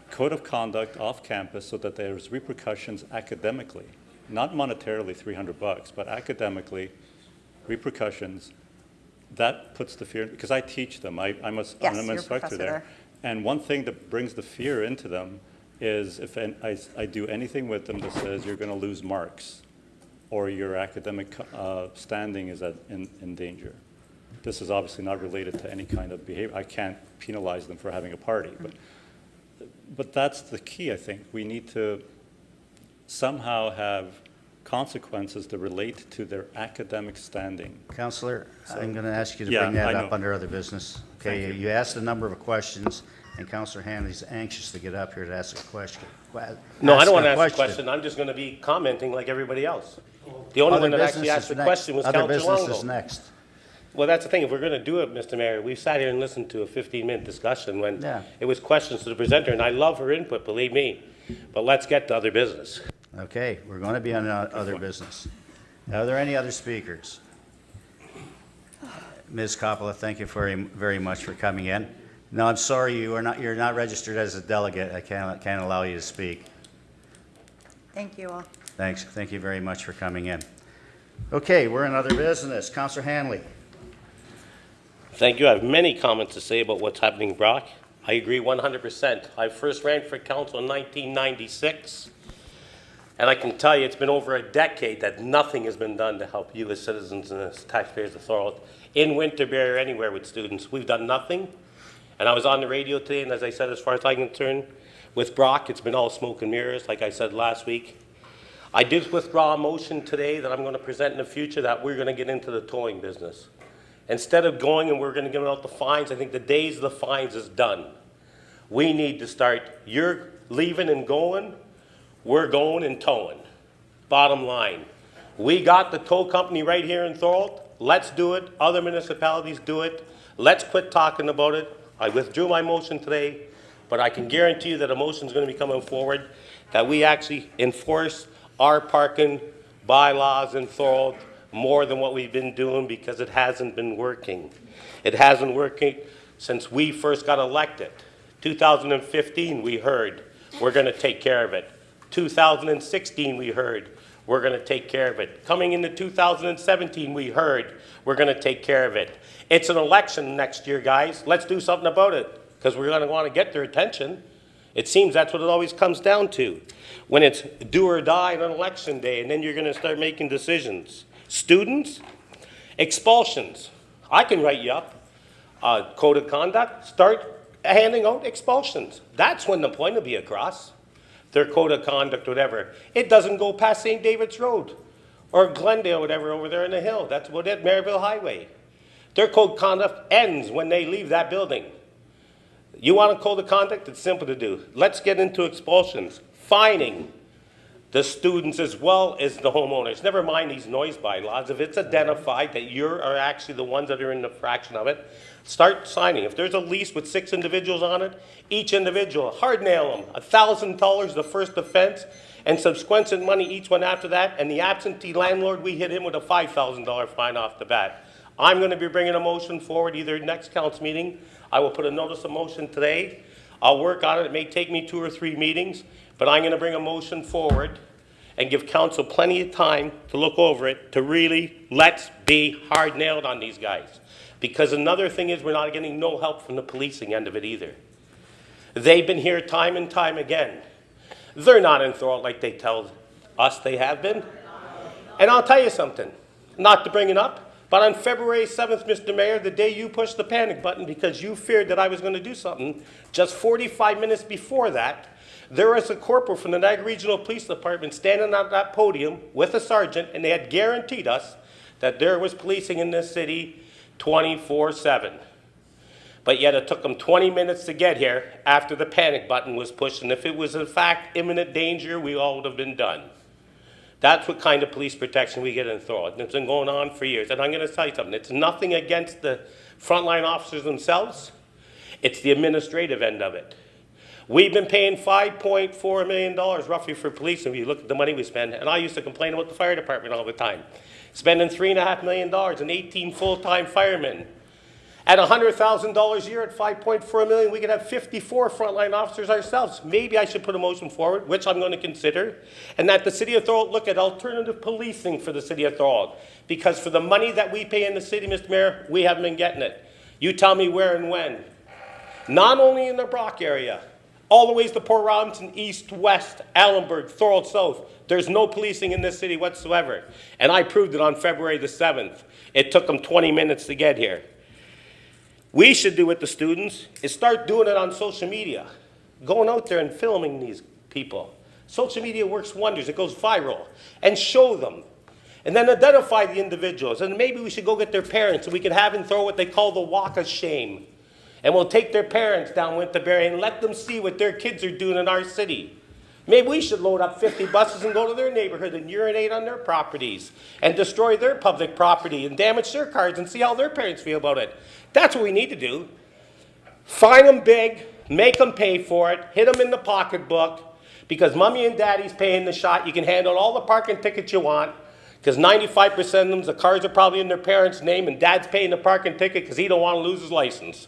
Code of conduct off campus so that there's repercussions academically, not monetarily $300, but academically, repercussions. That puts the fear, because I teach them. I'm an Yes, you're a instructor professor there. there. And one thing that brings the fear into them is if I do anything with them that says you're going to lose marks or your academic standing is in danger. This is obviously not related to any kind of behavior. I can't penalize them for having a party. But that's the key, I think. We need to somehow have consequences that relate to their academic standing. Counselor, I'm going to ask you to Yeah, bring that I up know. under other business. Okay, Thank you. you asked a number of questions, and Counselor Hanley's anxious to get up here to ask a question. No, I don't want to ask a question. I'm just going to be commenting like everybody else. The only Other one that business actually is asked the next. question was Other Councilor business is Longo. next. Well, that's the thing. If we're going to do it, Mr. Mayor, we sat here and listened to a 15-minute discussion when Yeah. it was questions to the presenter, and I love her input, believe me. But let's get to other business. Okay, we're going to be on other business. Are there any other speakers? Ms. Coppola, thank you very much for coming in. No, I'm sorry, you're not registered as a delegate. I can't allow you to speak. Thank you all. Thanks. Thank you very much for coming in. Okay, we're in other business. Councillor Hanley. Thank you. I have many comments to say about what's happening, Brock. I agree 100%. I first ran for council in 1996, and I can tell you it's been over a decade that nothing has been done to help you as citizens and as taxpayers of Thorold, in Winterberry or anywhere with students. We've done nothing, and I was on the radio today, and as I said, as far as I'm concerned, with Brock, it's been all smoke and mirrors, like I said last week. I did withdraw a motion today that I'm going to present in the future that we're going to get into the towing business. Instead of going and we're going to give out the fines, I think the days of the fines is done. We need to start, you're leaving and going, we're going and towing. Bottom line. We got the tow company right here in Thorold. Let's do it. Other municipalities do it. Let's quit talking about it. I withdrew my motion today, but I can guarantee you that a motion is going to be coming forward that we actually enforce our parking bylaws in Thorold more than what we've been doing, because it hasn't been working. It hasn't working since we first got elected. 2015 we heard we're going to take care of it. 2016 we heard we're going to take care of it. Coming into 2017 we heard we're going to take care of it. It's an election next year, guys. Let's do something about it, because we're going to want to get their attention. It seems that's what it always comes down to. When it's do or die on election day, and then you're going to start making decisions. Students, expulsions. I can write you up code of conduct. Start handing out expulsions. That's when the point will be across. Their code of conduct, whatever. It doesn't go past St. David's Road or Glendale, whatever, over there in the hill. That's about it, Maryville Highway. Their code of conduct ends when they leave that building. You want a code of conduct? It's simple to do. Let's get into expulsions. Fining the students as well as the homeowners. Never mind these noise bylaws. If it's identified that you are actually the ones that are in the fraction of it, start signing. If there's a lease with 6 individuals on it, each individual, hard nail them. $1,000 the first offense, and subsequent money each one after that, and the absentee landlord, we hit him with a $5,000 fine off the bat. I'm going to be bringing a motion forward either next council meeting. I will put a notice of motion today. I'll work on it. It may take me 2 or 3 meetings, but I'm going to bring a motion forward and give council plenty of time to look over it, to really, let's be hard-nailed on these guys. Because another thing is we're not getting no help from the policing end of it either. They've been here time and time again. They're not in Thorold like they tell us they have been. And I'll tell you something, not to bring it up, but on February 7th, Mr. Mayor, the day you pushed the panic button because you feared that I was going to do something, just 45 minutes before that, there was a corporal from the Niagara Regional Police Department standing at that podium with a sergeant, and they had guaranteed us that there was policing in this city 24/7. But yet it took them 20 minutes to get here after the panic button was pushed, and if it was in fact imminent danger, we all would have been done. That's what kind of police protection we get in Thorold. And it's been going on for years. And I'm going to tell you something. It's nothing against the frontline officers themselves. It's the administrative end of it. We've been paying $5.4 million roughly for police, and you look at the money we spend. And I used to complain about the fire department all the time. Spending $3.5 million and 18 full-time firemen. At $100,000 a year at $5.4 million, we could have 54 frontline officers ourselves. Maybe I should put a motion forward, which I'm going to consider, and that the city of Thorold look at alternative policing for the city of Thorold. Because for the money that we pay in the city, Mr. Mayor, we haven't been getting it. You tell me where and when. Not only in the Brock area, all the ways to Port Robinson, east, west, Allenburg, Thorold South. There's no policing in this city whatsoever. And I proved it on February the 7th. It took them 20 minutes to get here. We should do with the students is start doing it on social media. Going out there and filming these people. Social media works wonders. It goes viral. And show them. And then identify the individuals. And maybe we should go get their parents and we could have them throw what they call the walk of shame. And we'll take their parents down Winterberry and let them see what their kids are doing in our city. Maybe we should load up 50 buses and go to their neighborhood and urinate on their properties and destroy their public property and damage their cars and see how their parents feel about it. That's what we need to do. Fine them big, make them pay for it, hit them in the pocketbook, because mommy and daddy's paying the shot. You can hand out all the parking tickets you want, because 95% of them, the cars are probably in their parents' name, and dad's paying the parking ticket because he don't want to lose his license.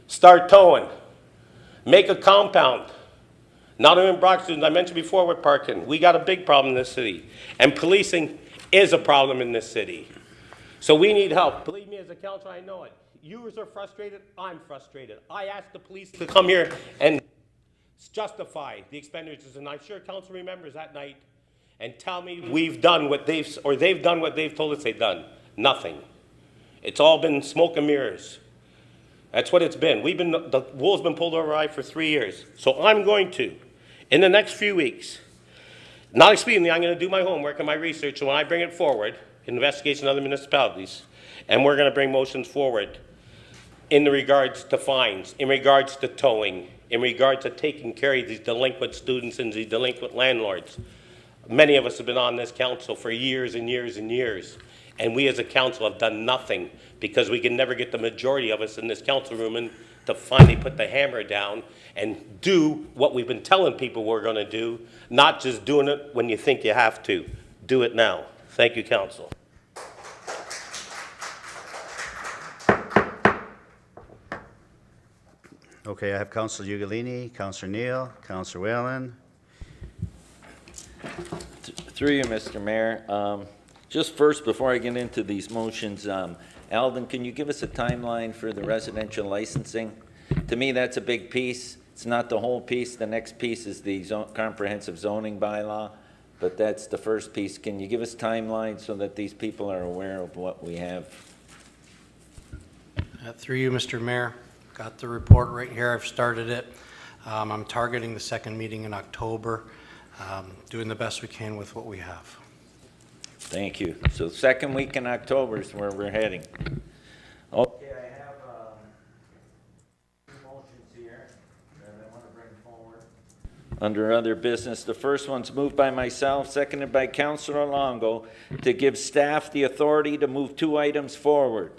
Start towing. Make a compound. Not only in Broxton, I mentioned before with parking. We got a big problem in this city. And policing is a problem in this city. So we need help. Believe me, as a councilor, I know it. You are frustrated, I'm frustrated. I asked the police to come here and justify the expenditures, and I'm sure council remembers that night, and tell me they've done what they've told us they've done. Nothing. It's all been smoke and mirrors. That's what it's been. The wool's been pulled over our eye for 3 years. So I'm going to, in the next few weeks, not expediently, I'm going to do my homework and my research, and when I bring it forward, investigation of other municipalities, and we're going to bring motions forward in regards to fines, in regards to towing, in regards to taking care of these delinquent students and these delinquent landlords. Many of us have been on this council for years and years and years, and we as a council have done nothing because we can never get the majority of us in this council room in to finally put the hammer down and do what we've been telling people we're going to do, not just doing it when you think you have to. Do it now. Thank you, council. Okay, I have Councilor Ugolini, Councilor Neal, Councilor Whalen. Through you, Mr. Mayor. Just first, before I get into these motions, Alden, can you give us a timeline for the residential licensing? To me, that's a big piece. It's not the whole piece. The next piece is the comprehensive zoning bylaw, but that's the first piece. Can you give us timeline so that these people are aware of what we have? Through you, Mr. Mayor. Got the report right here. I've started it. I'm targeting the second meeting in October, doing the best we can with what we have. Thank you. So second week in October is where we're heading. Okay, I have two motions here that I want to bring forward. Under other business, the first one's moved by myself, seconded by Councilor Longo, to give staff the authority to move two items forward.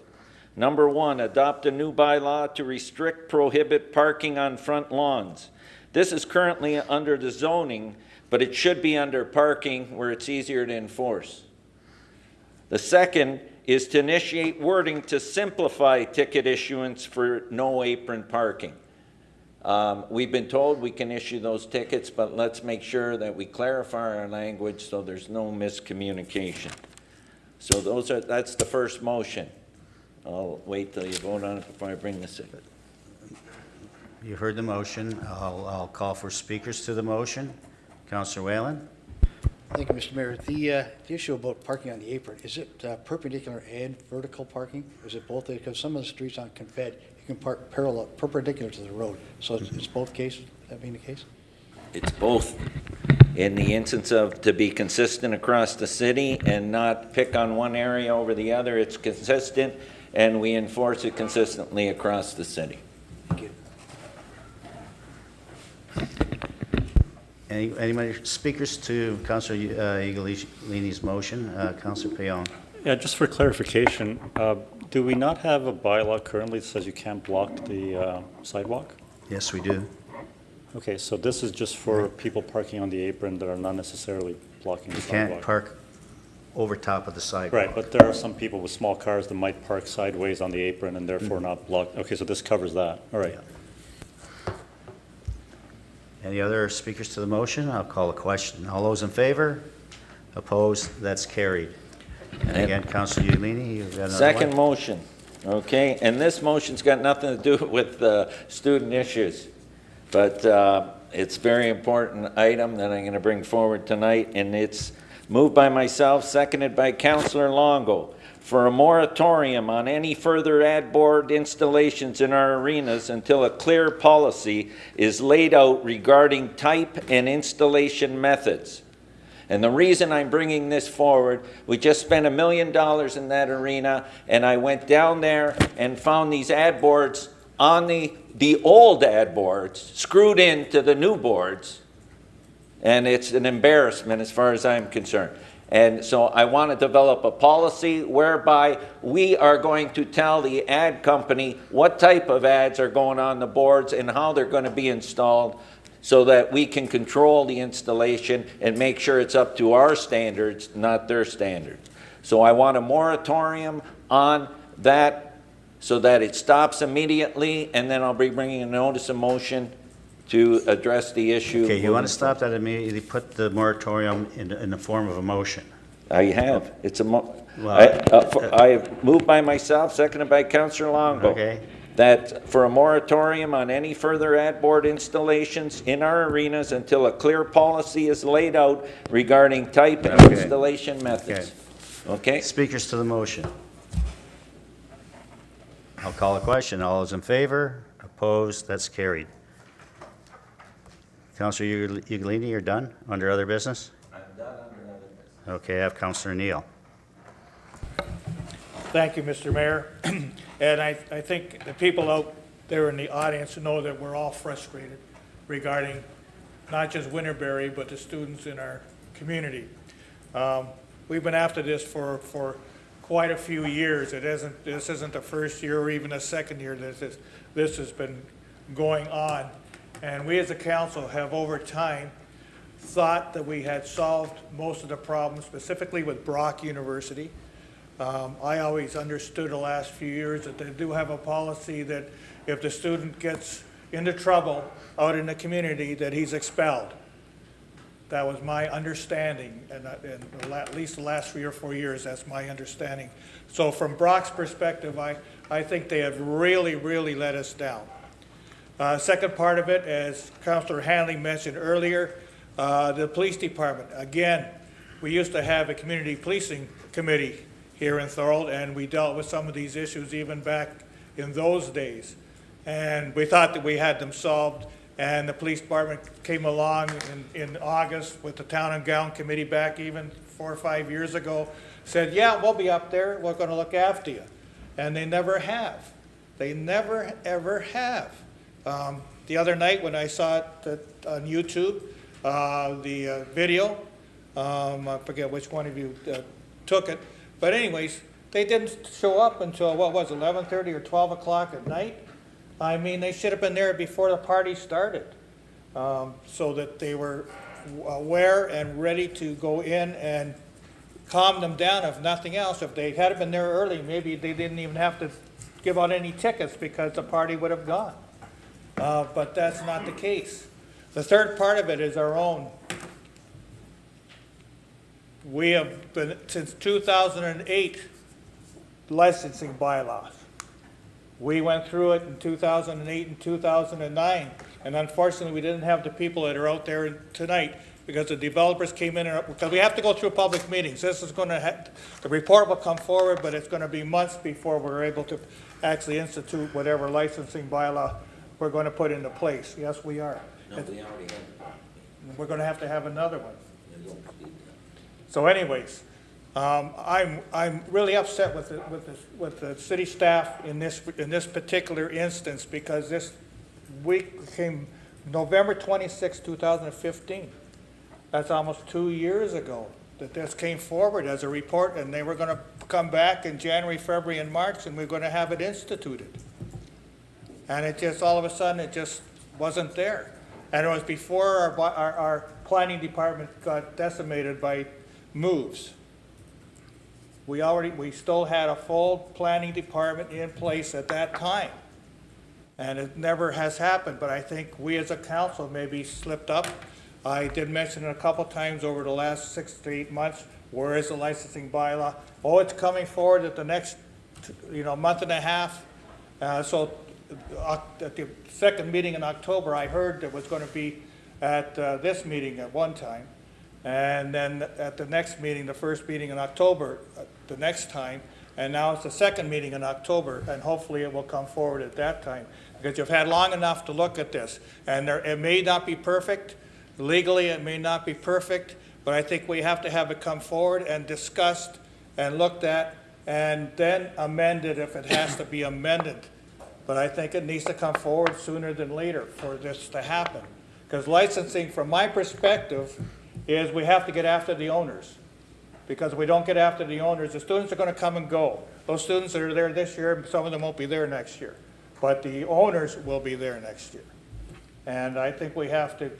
Number one, adopt a new bylaw to prohibit parking on front lawns. This is currently under the zoning, but it should be under parking where it's easier to enforce. The second is to initiate wording to simplify ticket issuance for no apron parking. We've been told we can issue those tickets, but let's make sure that we clarify our language so there's no miscommunication. So that's the first motion. I'll wait till you vote on it before I bring this in. You heard the motion. I'll call for speakers to the motion. Councilor Whalen? Thank you, Mr. Mayor. The issue about parking on the apron, is it perpendicular and vertical parking? Is it both? Because some of the streets on Confed, you can park perpendicular to the road. So it's both cases, that being the case? It's both. In the instance of to be consistent across the city and not pick on one area over the other, it's consistent, and we enforce it consistently across the city. Thank you. Any more speakers to Councilor Ugolini's motion? Councilor Payon. Yeah, just for clarification, do we not have a bylaw currently that says you can't block the sidewalk? Yes, we do. Okay, so this is just for people parking on the apron that are not necessarily blocking the You sidewalk. can't park over top of the sidewalk. Right, but there are some people with small cars that might park sideways on the apron and therefore not block. Okay, so this covers that. All right. Yeah. Any other speakers to the motion? I'll call a question. All those in favor? Opposed? That's carried. And again, Councilor Ugolini, you've got another Second one? motion, okay, and this motion's got nothing to do with student issues, but it's a very important item that I'm going to bring forward tonight, and it's moved by myself, seconded by Councilor Longo, for a moratorium on any further ad board installations in our arenas until a clear policy is laid out regarding type and installation methods. And the reason I'm bringing this forward, we just spent $1 million in that arena, and I went down there and found these ad boards on the old ad boards screwed into the new boards, and it's an embarrassment as far as I'm concerned. And so I want to develop a policy whereby we are going to tell the ad company what type of ads are going on the boards and how they're going to be installed, so that we can control the installation and make sure it's up to our standards, not their standards. So I want a moratorium on that so that it stops immediately, and then I'll be bringing a notice of motion to address the issue. Okay, you want to stop that immediately, put the moratorium in the form of a motion. I have. It's a Well, I moved by myself, seconded by Councillor Longo. Okay. That for a moratorium on any further ad board installations in our arenas until a clear policy is laid out regarding type and Okay. installation methods. Okay? Speakers to the motion. I'll call a question. All those in favor? Opposed? That's carried. Councillor Uglini, you're done under other business? I'm done under other business. Okay, I have Councillor Neal. Thank you, Mr. Mayor. And I think the people out there in the audience know that we're all frustrated regarding not just Winterberry, but the students in our community. We've been after this for quite a few years. This isn't the first year or even the second year that this has been going on. And we as a council have over time thought that we had solved most of the problems, specifically with Brock University. I always understood the last few years that they do have a policy that if the student gets into trouble out in the community, that he's expelled. That was my understanding, and at least the last 3 or 4 years, that's my understanding. So from Brock's perspective, I think they have really, really let us down. Second part of it, as Councillor Hanley mentioned earlier, the police department. Again, we used to have a community policing committee here in Thorold, and we dealt with some of these issues even back in those days. And we thought that we had them solved, and the police department came along in August with the Town and Gown Committee back even 4 or 5 years ago, said, yeah, we'll be up there, we're going to look after you. And they never have. They never, ever have. The other night when I saw it on YouTube, the video, I forget which one of you took it, but anyways, they didn't show up until, what was it, 11:30 or 12 o'clock at night? I mean, they should have been there before the party started, so that they were aware and ready to go in and calm them down, if nothing else. If they had been there early, maybe they didn't even have to give out any tickets because the party would have gone. But that's not the case. The third part of it is our own. We have been, since 2008, licensing bylaws. We went through it in 2008 and 2009, and unfortunately, we didn't have the people that are out there tonight because the developers came in, because we have to go through public meetings. This is going to the report will come forward, but it's going to be months before we're able to actually institute whatever licensing bylaw we're going to put into place. Yes, we are. No, we already have. We're going to have another one. So anyways, I'm really upset with the city staff in this particular instance, because this week came November 26, 2015. That's almost 2 years ago that this came forward as a report, and they were going to come back in January, February, and March, and we're going to have it instituted. And it just, all of a sudden, it just wasn't there. And it was before our planning department got decimated by moves. We still had a full planning department in place at that time. And it never has happened, but I think we as a council maybe slipped up. I did mention it a couple times over the last 6 to 8 months. Where is the licensing bylaw? Oh, it's coming forward at the next, month and a half. So at the second meeting in October, I heard it was going to be at this meeting at one time. And then at the next meeting, the first meeting in October, the next time. And now it's the second meeting in October, and hopefully it will come forward at that time. Because you've had long enough to look at this. And it may not be perfect. Legally, it may not be perfect. But I think we have to have it come forward and discussed and looked at, and then amended if it has to be amended. But I think it needs to come forward sooner than later for this to happen. Because licensing, from my perspective, is we have to get after the owners. Because if we don't get after the owners, the students are going to come and go. Those students that are there this year, some of them won't be there next year. But the owners will be there next year. And I think we have to,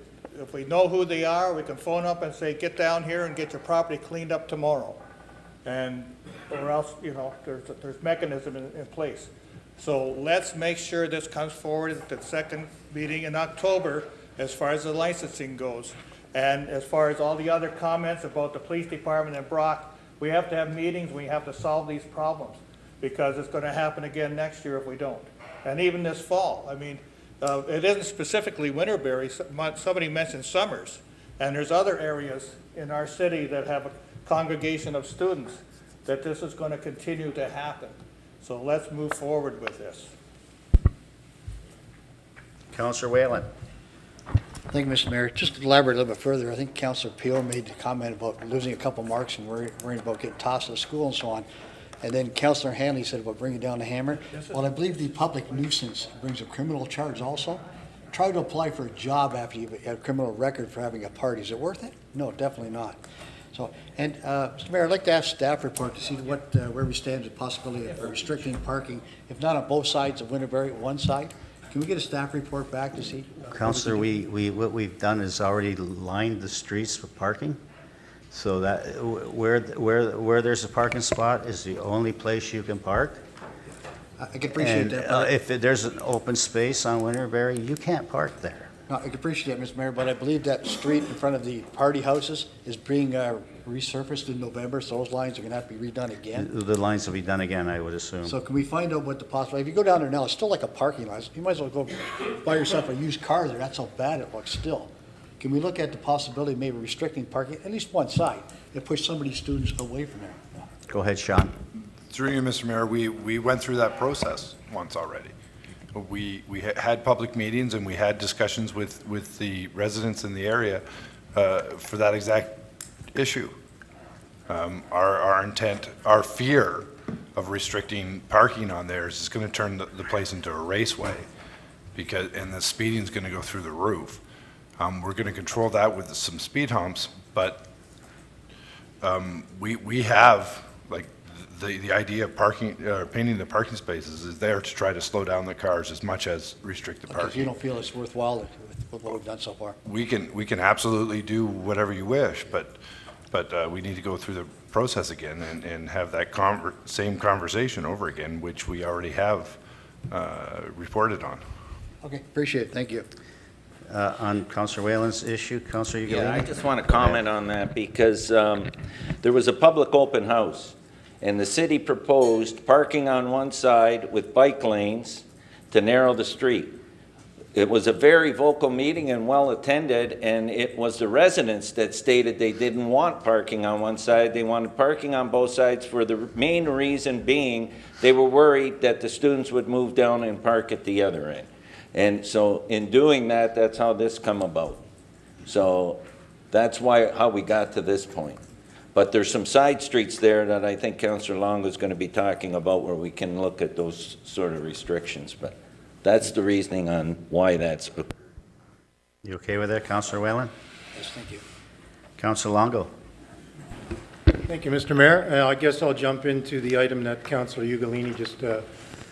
if we know who they are, we can phone up and say, get down here and get your property cleaned up tomorrow. And, or else, there's mechanism in place. So let's make sure this comes forward at the second meeting in October as far as the licensing goes. And as far as all the other comments about the police department and Brock, we have to have meetings, we have to solve these problems, because it's gonna happen again next year if we don't. And even this fall, I mean, it isn't specifically Winterberry, somebody mentioned Summers, and there's other areas in our city that have a congregation of students that this is gonna continue to happen. So let's move forward with this. Counselor Whalen. Thank you, Mr. Mayor. Just to elaborate a little bit further, I think Councilor Peel made the comment about losing a couple marks and worrying about getting tossed to the school and so on. And then Councilor Hanley said about bringing down the hammer. Well, I believe the public nuisance brings a criminal charge also. Try to apply for a job after you have a criminal record for having a party. Is it worth it? No, definitely not. So, and Mr. Mayor, I'd like to ask staff report to see what, where we stand with the possibility of restricting parking, if not on both sides of Winterberry, one side. Can we get a staff report back to see? Counselor, what we've done is already lined the streets with parking. So that, where there's a parking spot is the only place you can park. I can appreciate And that. But if there's an open space on Winterberry, you can't park there. no, I can appreciate that, Mr. Mayor, but I believe that street in front of the party houses is being resurfaced in November, so those lines are going to have to be redone again. The lines will be done again, I would assume. So can we find out what the possible, if you go down there now, it's still like a parking lot. You might as well go buy yourself a used car there. That's how bad it looks still. Can we look at the possibility of maybe restricting parking, at least one side, and push some of these students away from there? Go ahead, Sean. Through you, Mr. Mayor, we went through that process once already. We had public meetings and we had discussions with the residents in the area for that exact issue. Our intent, our fear of restricting parking on there is going to turn the place into a raceway, and the speeding is going to go through the roof. We're going to control that with some speed humps, but we have, like, the idea of parking, painting the parking spaces is there to try to slow down the cars as much as restrict the Because you parking. don't feel it's worthwhile with what we've done so far. We can absolutely do whatever you wish, but we need to go through the process again and have that same conversation over again, which we already have reported on. Okay, appreciate it. Thank you. On Counselor Whalen's issue, Counselor Ugolini? Yeah, I just want to comment on that because there was a public open house, and the city proposed parking on one side with bike lanes to narrow the street. It was a very vocal meeting and well-attended, and it was the residents that stated they didn't want parking on one side. They wanted parking on both sides for the main reason being they were worried that the students would move down and park at the other end. And so in doing that, that's how this come about. So that's how we got to this point. But there's some side streets there that I think Councillor Longo is going to be talking about where we can look at those sort of restrictions. But that's the reasoning on why that's. You okay with that, Counselor Whalen? Yes, thank you. Counselor Longo? Thank you, Mr. Mayor. I guess I'll jump into the item that Councilor Ugolini just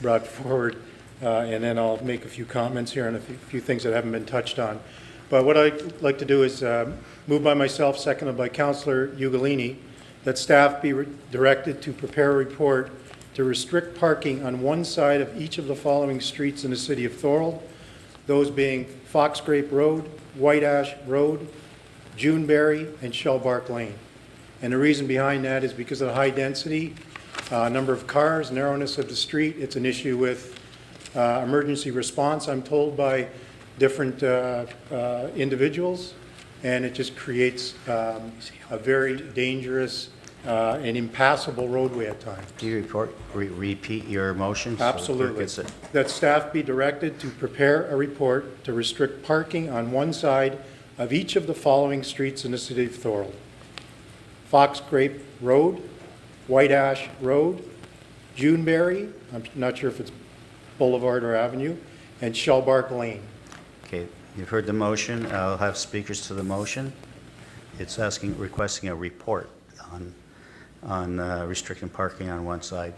brought forward, and then I'll make a few comments here on a few things that haven't been touched on. But what I'd like to do is move by myself, seconded by Councilor Ugolini, that staff be directed to prepare a report to restrict parking on one side of each of the following streets in the city of Thorold, those being Fox Grape Road, White Ash Road, Juneberry, and Shellbark Lane. And the reason behind that is because of the high density, number of cars, narrowness of the street. It's an issue with emergency response, I'm told, by different individuals, and it just creates a very dangerous and impassable roadway at times. Do you repeat your motion? so the clerk Absolutely. gets it? That staff be directed to prepare a report to restrict parking on one side of each of the following streets in the city of Thorold: Fox Grape Road, White Ash Road, Juneberry, I'm not sure if it's Boulevard or Avenue, and Shellbark Lane. Okay, you've heard the motion. I'll have speakers to the motion. It's requesting a report on restricting parking on one side.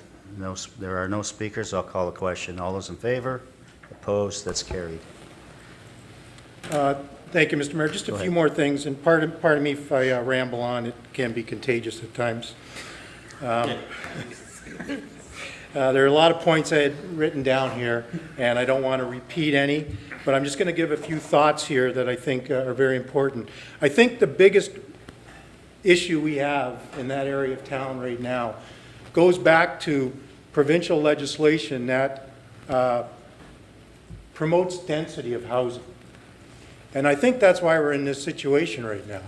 There are no speakers. I'll call the question. All those in favor? Opposed? That's carried. Thank you, Mr. Mayor. Just a few more things, and pardon me if I ramble on. It can be contagious at times. There are a lot of points I had written down here, and I don't want to repeat any, but I'm just going to give a few thoughts here that I think are very important. I think the biggest issue we have in that area of town right now goes back to provincial legislation that promotes density of housing. And I think that's why we're in this situation right now.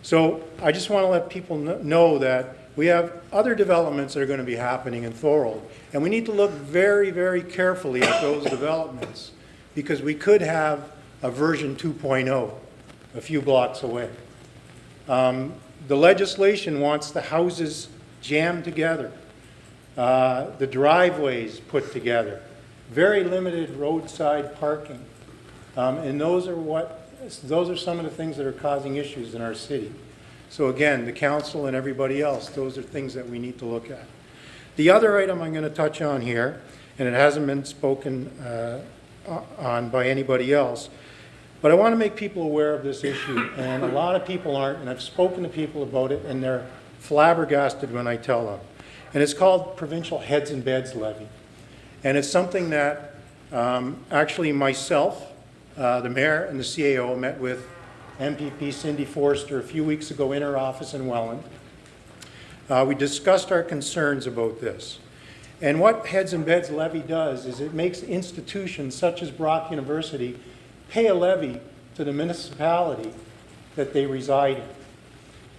So I just want to let people know that we have other developments that are going to be happening in Thorold, and we need to look very, very carefully at those developments, because we could have a version 2.0 a few blocks away. The legislation wants the houses jammed together, the driveways put together, very limited roadside parking, and those are some of the things that are causing issues in our city. So again, the council and everybody else, those are things that we need to look at. The other item I'm going to touch on here, and it hasn't been spoken on by anybody else, but I want to make people aware of this issue, and a lot of people aren't, and I've spoken to people about it, and they're flabbergasted when I tell them. And it's called Provincial Heads and Beds Levy. And it's something that actually myself, the mayor, and the CAO met with MPP Cindy Forster a few weeks ago in her office in Welland. We discussed our concerns about this. And what Heads and Beds Levy does is it makes institutions such as Brock University pay a levy to the municipality that they reside in.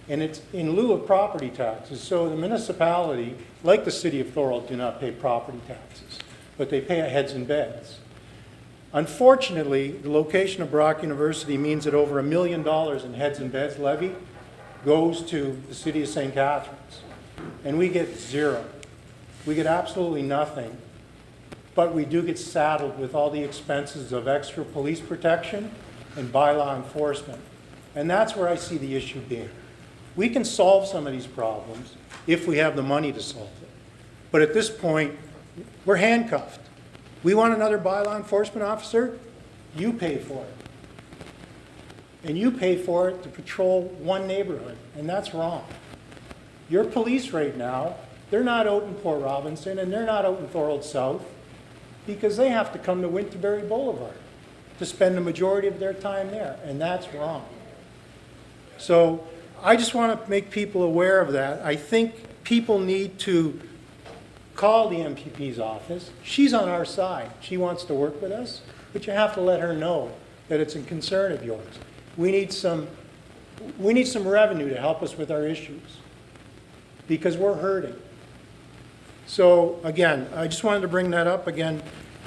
And it's in lieu of property taxes. So the municipality, like the city of Thorold, do not pay property taxes, but they pay a heads and beds. Unfortunately, the location of Brock University means that over $1 million in heads and beds levy goes to the city of St. Catharines. And we get zero. We get absolutely nothing. But we do get saddled with all the expenses of extra police protection and bylaw enforcement. And that's where I see the issue being. We can solve some of these problems if we have the money to solve it. But at this point, we're handcuffed. We want another bylaw enforcement officer, you pay for it. And you pay for it to patrol one neighborhood, and that's wrong. Your police right now, they're not out in Port Robinson, and they're not out in Thorold South, because they have to come to Winterberry Boulevard to spend the majority of their time there, and that's wrong. So I just want to make people aware of that. I think people need to call the MPP's office. She's on our side. She wants to work with us, but you have to let her know that it's a concern of yours. We need some revenue to help us with our issues, because we're hurting. So again, I just wanted to bring that up again.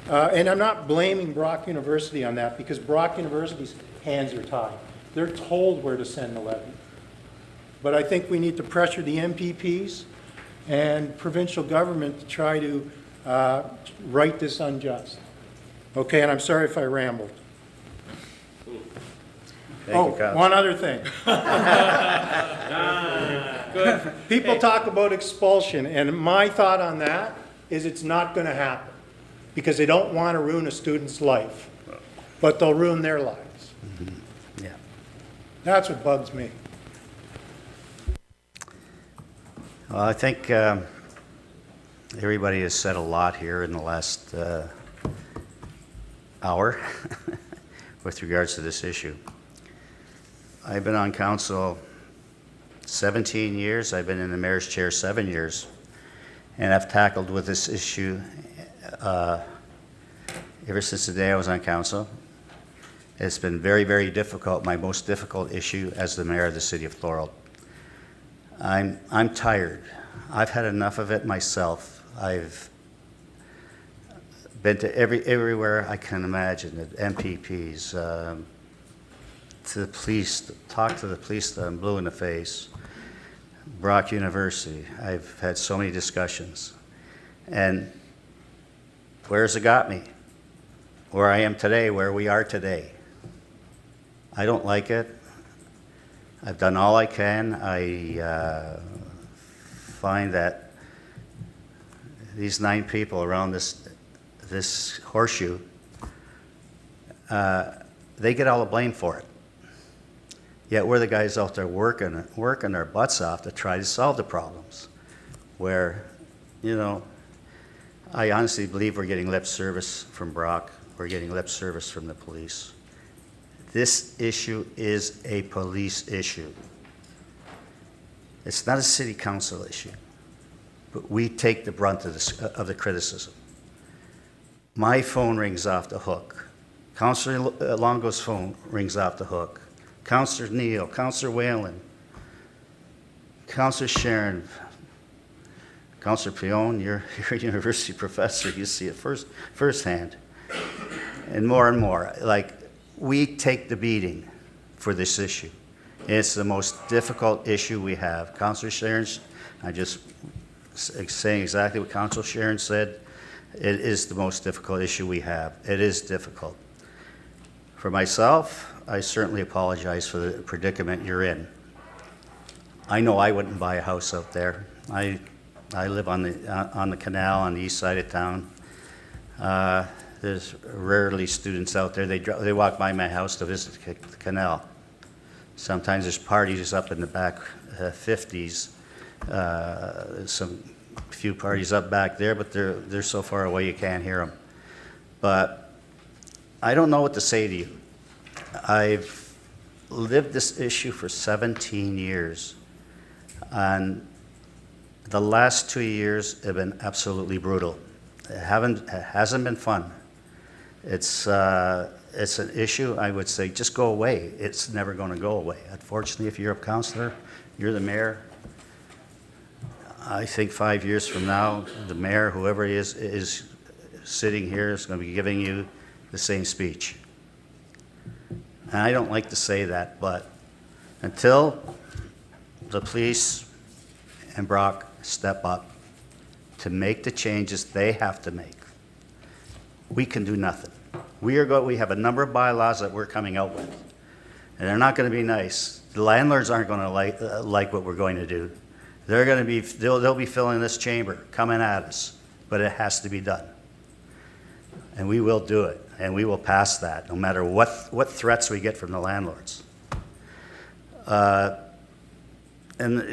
And I'm not blaming Brock University on that, because Brock University's hands are tied. They're told where to send the levy. But I think we need to pressure the MPPs and provincial government to try to right this unjust. Okay, and I'm sorry if I rambled. Thank you, Council. One other thing. People talk about expulsion, and my thought on that is it's not going to happen, because they don't want to ruin a student's life, but they'll ruin their lives. Yeah. That's what bugs me. Well, I think everybody has said a lot here in the last hour with regards to this issue. I've been on council 17 years. I've been in the mayor's chair 7 years, and I've tackled with this issue ever since the day I was on council. It's been very, very difficult, my most difficult issue as the mayor of the city of Thorold. I'm tired. I've had enough of it myself. I've been to everywhere I can imagine, the MPPs, to the police, talked to the police that I'm blue in the face, Brock University. I've had so many discussions. And where's it got me? Where I am today, where we are today. I don't like it. I've done all I can. I find that these 9 people around this horseshoe, they get all the blame for it. Yet we're the guys out there working our butts off to try to solve the problems. Where, you know, I honestly believe we're getting lip service from Brock. We're getting lip service from the police. This issue is a police issue. It's not a city council issue, but we take the brunt of the criticism. My phone rings off the hook. Councillor Longo's phone rings off the hook. Councillor Neal, Councillor Whalen, Councillor Sharon, Councillor Pion, you're a university professor, you see it firsthand. And more. Like, we take the beating for this issue. It's the most difficult issue we have. Councillor Sharon, I just saying exactly what Councillor Sharon said. It is the most difficult issue we have. It is difficult. For myself, I certainly apologize for the predicament you're in. I know I wouldn't buy a house out there. I live on the canal on the east side of town. There's rarely students out there. They walk by my house to visit the canal. Sometimes there's parties up in the back 50s. Some few parties up back there, but they're so far away you can't hear them. But I don't know what to say to you. I've lived this issue for 17 years, and the last 2 years have been absolutely brutal. It hasn't been fun. It's an issue, I would say, just go away. It's never going to go away. Unfortunately, if you're a councillor, you're the mayor, I think 5 years from now, the mayor, whoever he is sitting here is going to be giving you the same speech. And I don't like to say that, but until the police and Brock step up to make the changes they have to make, we can do nothing. We have a number of bylaws that we're coming out with, and they're not going to be nice. The landlords aren't going to like what we're going to do. They'll be filling this chamber, coming at us, but it has to be done. And we will do it, and we will pass that, no matter what threats we get from the landlords. And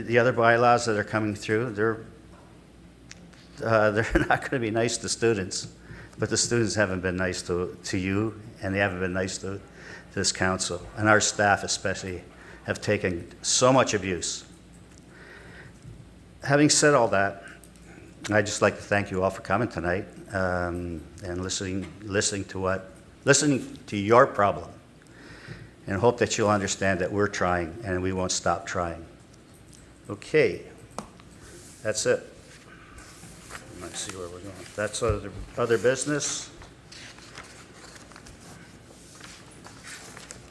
the other bylaws that are coming through, they're not going to be nice to students, but the students haven't been nice to you, and they haven't been nice to this council. And our staff especially have taken so much abuse. Having said all that, I'd just like to thank you all for coming tonight and listening to your problem, and hope that you'll understand that we're trying and we won't stop trying. Okay, that's it. Let's see where we're going. That's other business.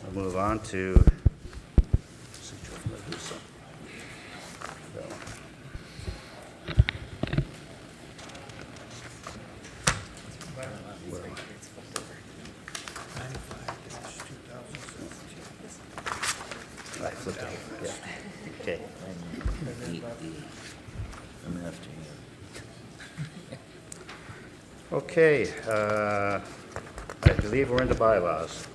We'll move on to. Right, flip it. Yeah. Okay. Okay, I believe we're into bylaws.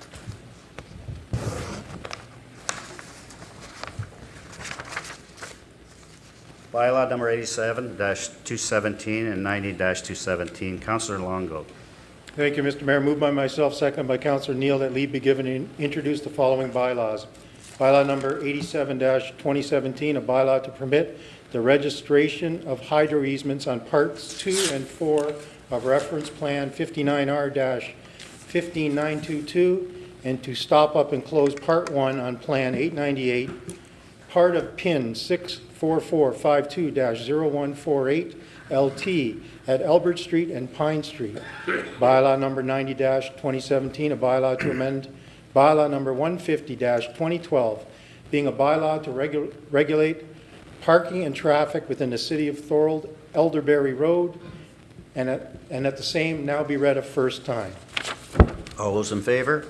Bylaw number 87-217 and 90-217. Councillor Longo. Thank you, Mr. Mayor. Moved by myself, seconded by Councillor Neal, that leave be given and introduce the following bylaws. Bylaw number 87-2017, a bylaw to permit the registration of hydro easements on parts 2 and 4 of reference plan 59R-15922, and to stop up and close part 1 on plan 898, part of PIN 64452-0148 LT at Elbert Street and Pine Street. Bylaw number 90-2017, a bylaw to amend bylaw number 150-2012, being a bylaw to regulate parking and traffic within the city of Thorold, Elderberry Road, and at the same now be read a first time. All those in favor?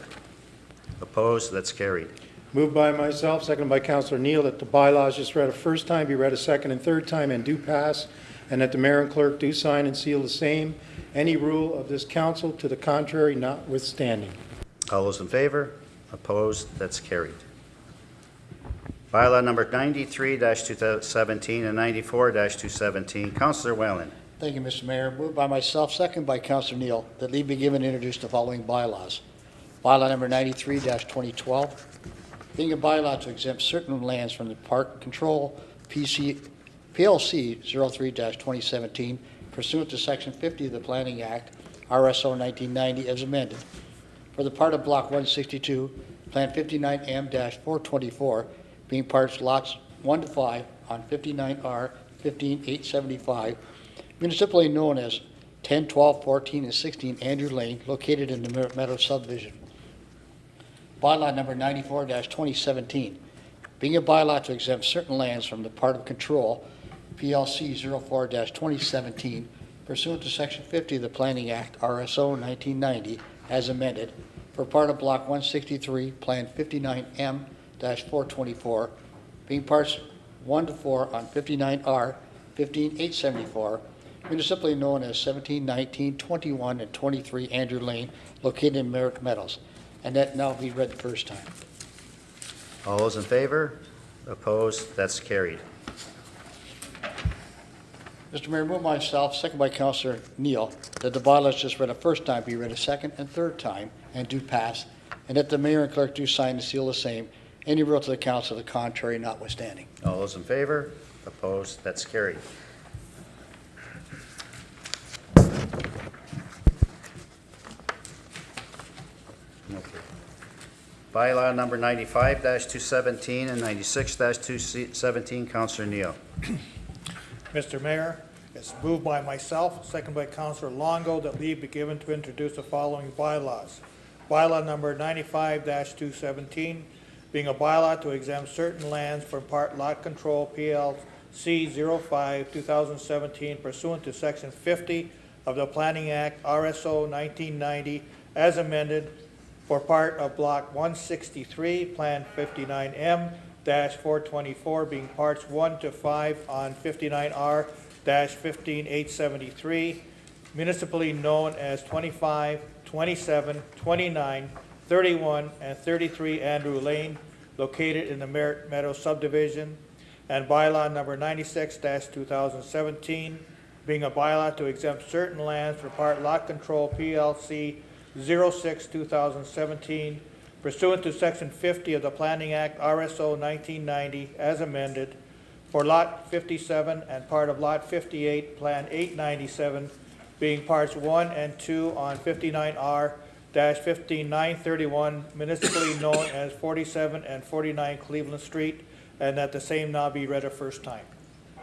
Opposed? That's carried. Moved by myself, seconded by Councillor Neal, that the bylaws just read a first time be read a second and third time and do pass, and that the mayor and clerk do sign and seal the same. Any rule of this council to the contrary notwithstanding. All those in favor? Opposed? That's carried. Bylaw number 93-217 and 94-217. Councillor Whalen. Thank you, Mr. Mayor. Moved by myself, second by Councilor Neal, that leave be given to introduce the following bylaws. Bylaw number 93-2012, being a bylaw to exempt certain lands from the Park Control PLC 03-2017 pursuant to Section 50 of the Planning Act, RSO 1990 as amended, for the part of Block 162, Plan 59M-424, being parts lots 1 to 5 on 59R 15875, municipally known as 10, 12, 14, and 16 Andrew Lane, located in the Merritt Meadows subdivision. Bylaw number 94-2017, being a bylaw to exempt certain lands from the part of control, PLC 04-2017, pursuant to Section 50 of the Planning Act, RSO 1990, as amended, for part of Block 163, Plan 59M-424, being parts 1 to 4 on 59R 15874, municipally known as 17, 19, 21, and 23 Andrew Lane, located in Merritt Meadows. And that now be read the first time. All those in favor? Opposed? That's carried. Mr. Mayor, move myself, second by Councilor Neal, that the bylaws just read a first time be read a second and third time and do pass, and that the mayor and clerk do sign and seal the same. Any rule to the council to the contrary notwithstanding. All those in favor? Opposed? That's carried. Okay. Bylaw number 95-217 and 96-217, Councilor Neal. Mr. Mayor, it's moved by myself, second by Councilor Longo, that leave be given to introduce the following bylaws. Bylaw number 95-217, being a bylaw to exempt certain lands from part lot control PLC 05-2017 pursuant to Section 50 of the Planning Act, RSO 1990, as amended, for part of Block 163, Plan 59M-424, being parts 1 to 5 on 59R-15873, municipally known as 25, 27, 29, 31, and 33 Andrew Lane, located in the Merritt Meadows subdivision, and bylaw number 96-2017, being a bylaw to exempt certain lands for part lot control PLC 06-2017, pursuant to Section 50 of the Planning Act, RSO 1990, as amended, for Lot 57 and part of Lot 58, Plan 897, being parts 1 and 2 on 59R-15931, municipally known as 47 and 49 Cleveland Street, and that the same now be read a first time.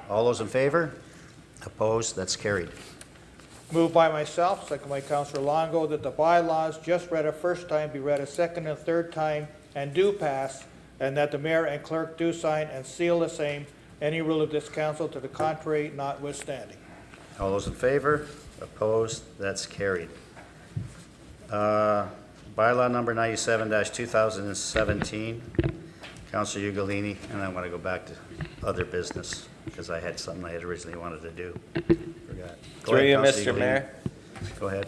All those in favor? Opposed? That's carried. Moved by myself, second by Councilor Longo, that the bylaws just read a first time be read a second and third time and do pass, and that the mayor and clerk do sign and seal the same. Any rule of this council to the contrary notwithstanding. All those in favor? Opposed? That's carried. Bylaw number 97-2017, Councilor Ugolini, and I want to go back to other business because I had something I had originally wanted to do. Forgot. Go Through you, ahead, Councilor Mr. Ugolini. Mayor. Go ahead.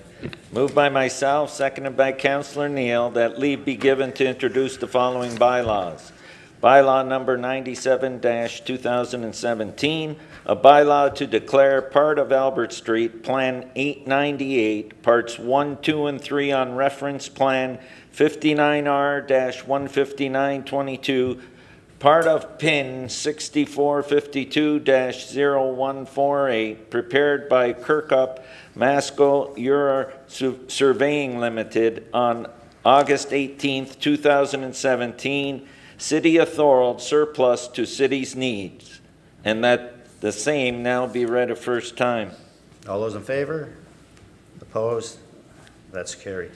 Moved by myself, seconded by Councilor Neal, that leave be given to introduce the following bylaws. Bylaw number 97-2017, a bylaw to declare part of Albert Street, Plan 898, Parts 1, 2, and 3 on Reference Plan 59R-15922, part of PIN 6452-0148, prepared by Kirkup Masco Euro Surveying Limited on August 18th, 2017, City of Thorold surplus to city's needs, and that the same now be read a first time. All those in favor? Opposed? That's carried.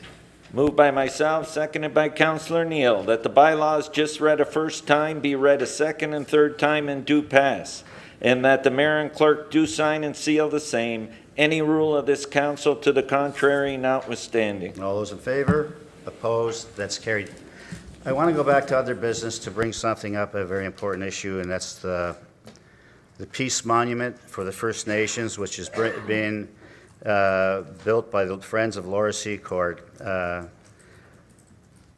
Moved by myself, seconded by Councilor Neal, that the bylaws just read a first time be read a second and third time and do pass, and that the mayor and clerk do sign and seal the same. Any rule of this council to the contrary notwithstanding. All those in favor? Opposed? That's carried. I want to go back to other business to bring something up, a very important issue, and that's the Peace Monument for the First Nations, which has been built by the Friends of Laura Secord.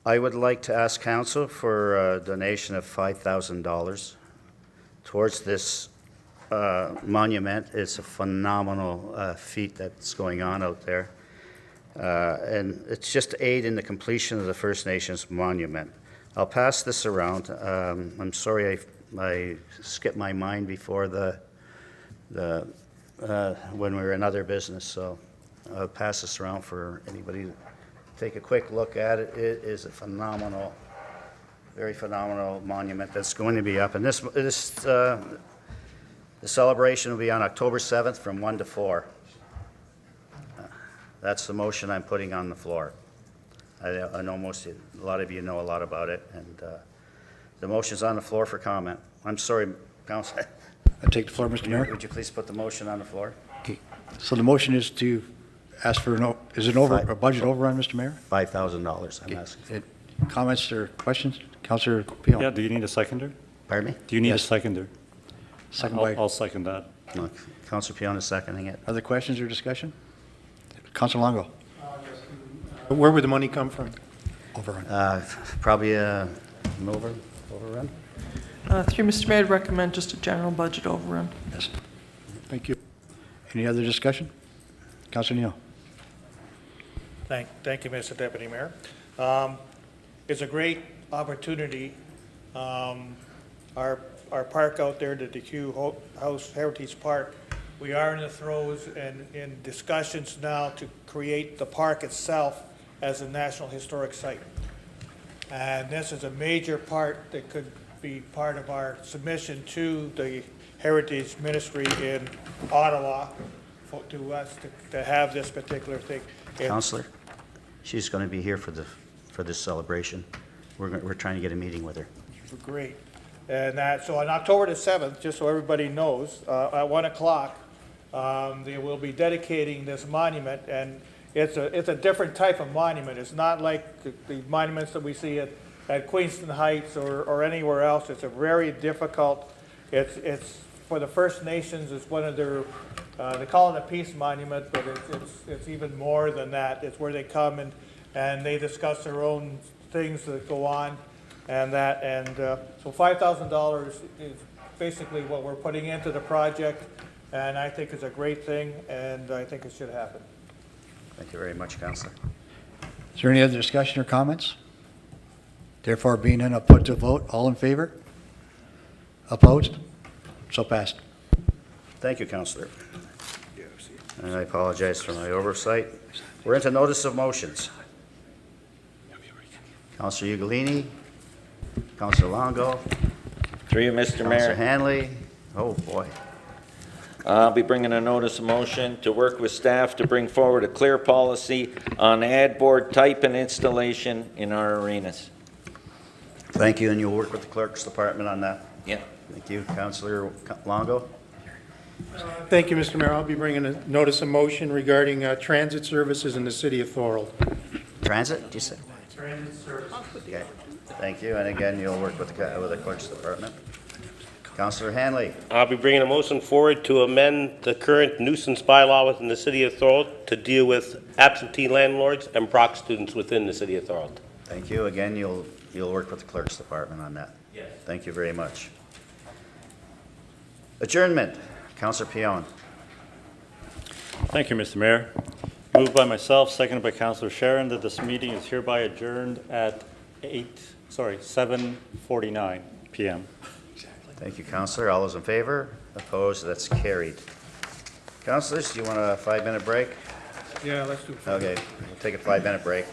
I would like to ask council for a donation of $5,000 towards this monument. It's a phenomenal feat that's going on out there. And it's just to aid in the completion of the First Nations monument. I'll pass this around. I'm sorry I skipped my mind before when we were in other business, so I'll pass this around for anybody to take a quick look at it. It is a phenomenal, very phenomenal monument that's going to be up. And the celebration will be on October 7th from 1 to 4. That's the motion I'm putting on the floor. I know a lot of you know a lot about it, and the motion's on the floor for comment. I'm sorry, Council. I take the floor, Mr. Mayor. Would you please put the motion on the floor? Okay. So the motion is to ask for, is it a budget overrun, Mr. Mayor? $5,000, I'm asking. Comments or questions? Councillor Pio? Yeah, do you need a seconder? Pardon me? Do you need a Yes. seconder? Second by, I'll second that. No, Councilor Pion is seconding it. other questions or discussion? Councillor Longo? Where would the money come from? Overrun. Probably an overrun? Through Mr. Mayor, I'd recommend just a general budget overrun. Yes. Thank you. Any other discussion? Councillor Neal? Thank you, Mr. Deputy Mayor. It's a great opportunity. Our park out there, the DQ House Heritage Park, we are in the throes and in discussions now to create the park itself as a National Historic Site. And this is a major part that could be part of our submission to the Heritage Ministry in Ottawa to us to have this particular thing. Councilor, she's going to be here for this celebration. We're trying to get a meeting with her. Great. And so on October the 7th, just so everybody knows, at 1 o'clock, they will be dedicating this monument, and it's a different type of monument. It's not like the monuments that we see at Queenston Heights or anywhere else. It's a very difficult, it's for the First Nations. It's one of their, they call it a peace monument, but it's even more than that. It's where they come and they discuss their own things that go on and that. And so $5,000 is basically what we're putting into the project, and I think it's a great thing, and I think it should happen. Thank you very much, Councilor. Is there any other discussion or comments? Therefore, being none, I'll put to vote. All in favor? Opposed? So passed. Thank you, Councilor. And I apologize for my oversight. We're into notice of motions. Councilor Ugolini, Councilor Longo, Through you, Mr. Councilor Mayor. Hanley. Oh, boy. I'll be bringing a notice of motion to work with staff to bring forward a clear policy on ad board type and installation in our arenas. Thank you, and you'll work with the Clerk's Department on that. Yeah. Thank you, Councilor Longo. Thank you, Mr. Mayor. I'll be bringing a notice of motion regarding transit services in the city of Thorold. Transit, did you say? Transit services. Okay, thank you, and again, you'll work with the Clerk's Department. Councilor Hanley. I'll be bringing a motion forward to amend the current nuisance bylaw within the city of Thorold to deal with absentee landlords and Brock students within the city of Thorold. Thank you. Again, you'll work with the Clerk's Department on that. Yes. Thank you very much. Adjournment. Councilor Pion. Thank you, Mr. Mayor. Moved by myself, seconded by Councilor Sharon, that this meeting is hereby adjourned at 7:49 p.m. Thank you, Councilor. All those in favor? Opposed? That's carried. Councilors, do you want a 5-minute break? Yeah, let's do it. Okay, we'll take a 5-minute break.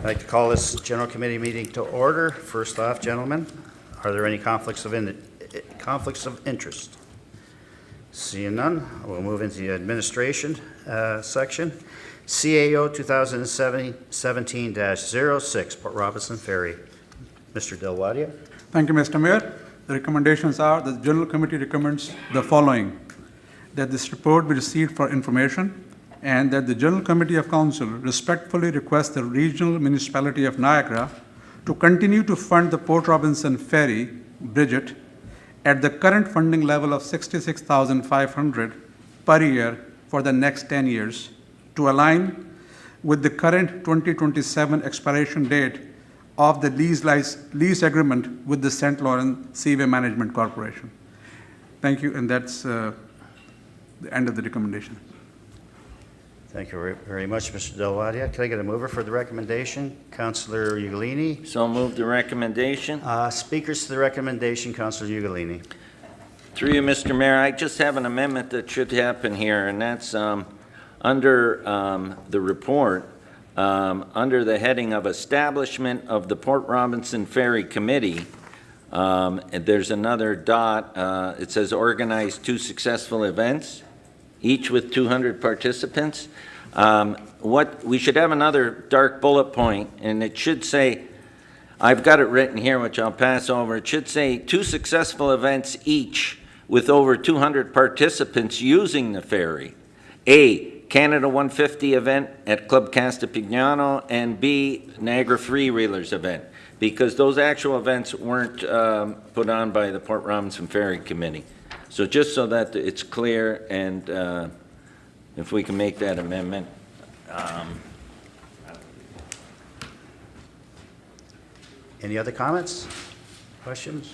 I'd like to call this general committee meeting to order. First off, gentlemen, are there any conflicts of interest? Seeing none, we'll move into the administration section. CAO 2017-06, Port Robinson Ferry. Mr. Delwadia. Thank you, Mr. Mayor. The recommendations are that the General Committee recommends the following: that this report be received for information, and that the General Committee of Council respectfully requests the Regional Municipality of Niagara to continue to fund the Port Robinson Ferry, Bridget, at the current funding level of $66,500 per year for the next 10 years to align with the current 2027 expiration date of the lease agreement with the St. Lawrence Seaway Management Corporation. Thank you, and that's the end of the recommendation. Thank you very much, Mr. Delwadia. Can I get a mover for the recommendation? Councillor Ugolini. So move the recommendation. Speakers to the recommendation, Councillor Ugolini. Through you, Mr. Mayor, I just have an amendment that should happen here, and that's under the report, under the heading of Establishment of the Port Robinson Ferry Committee. And there's another dot. It says organize 2 successful events, each with 200 participants. We should have another dark bullet point, and it should say, I've got it written here, which I'll pass over. It should say 2 successful events each with over 200 participants using the ferry. A, Canada 150 event at Club Castipignano, and B, Niagara Freewheelers event, because those actual events weren't put on by the Port Robinson Ferry Committee. So just so that it's clear, and if we can make that amendment. Any other comments, questions?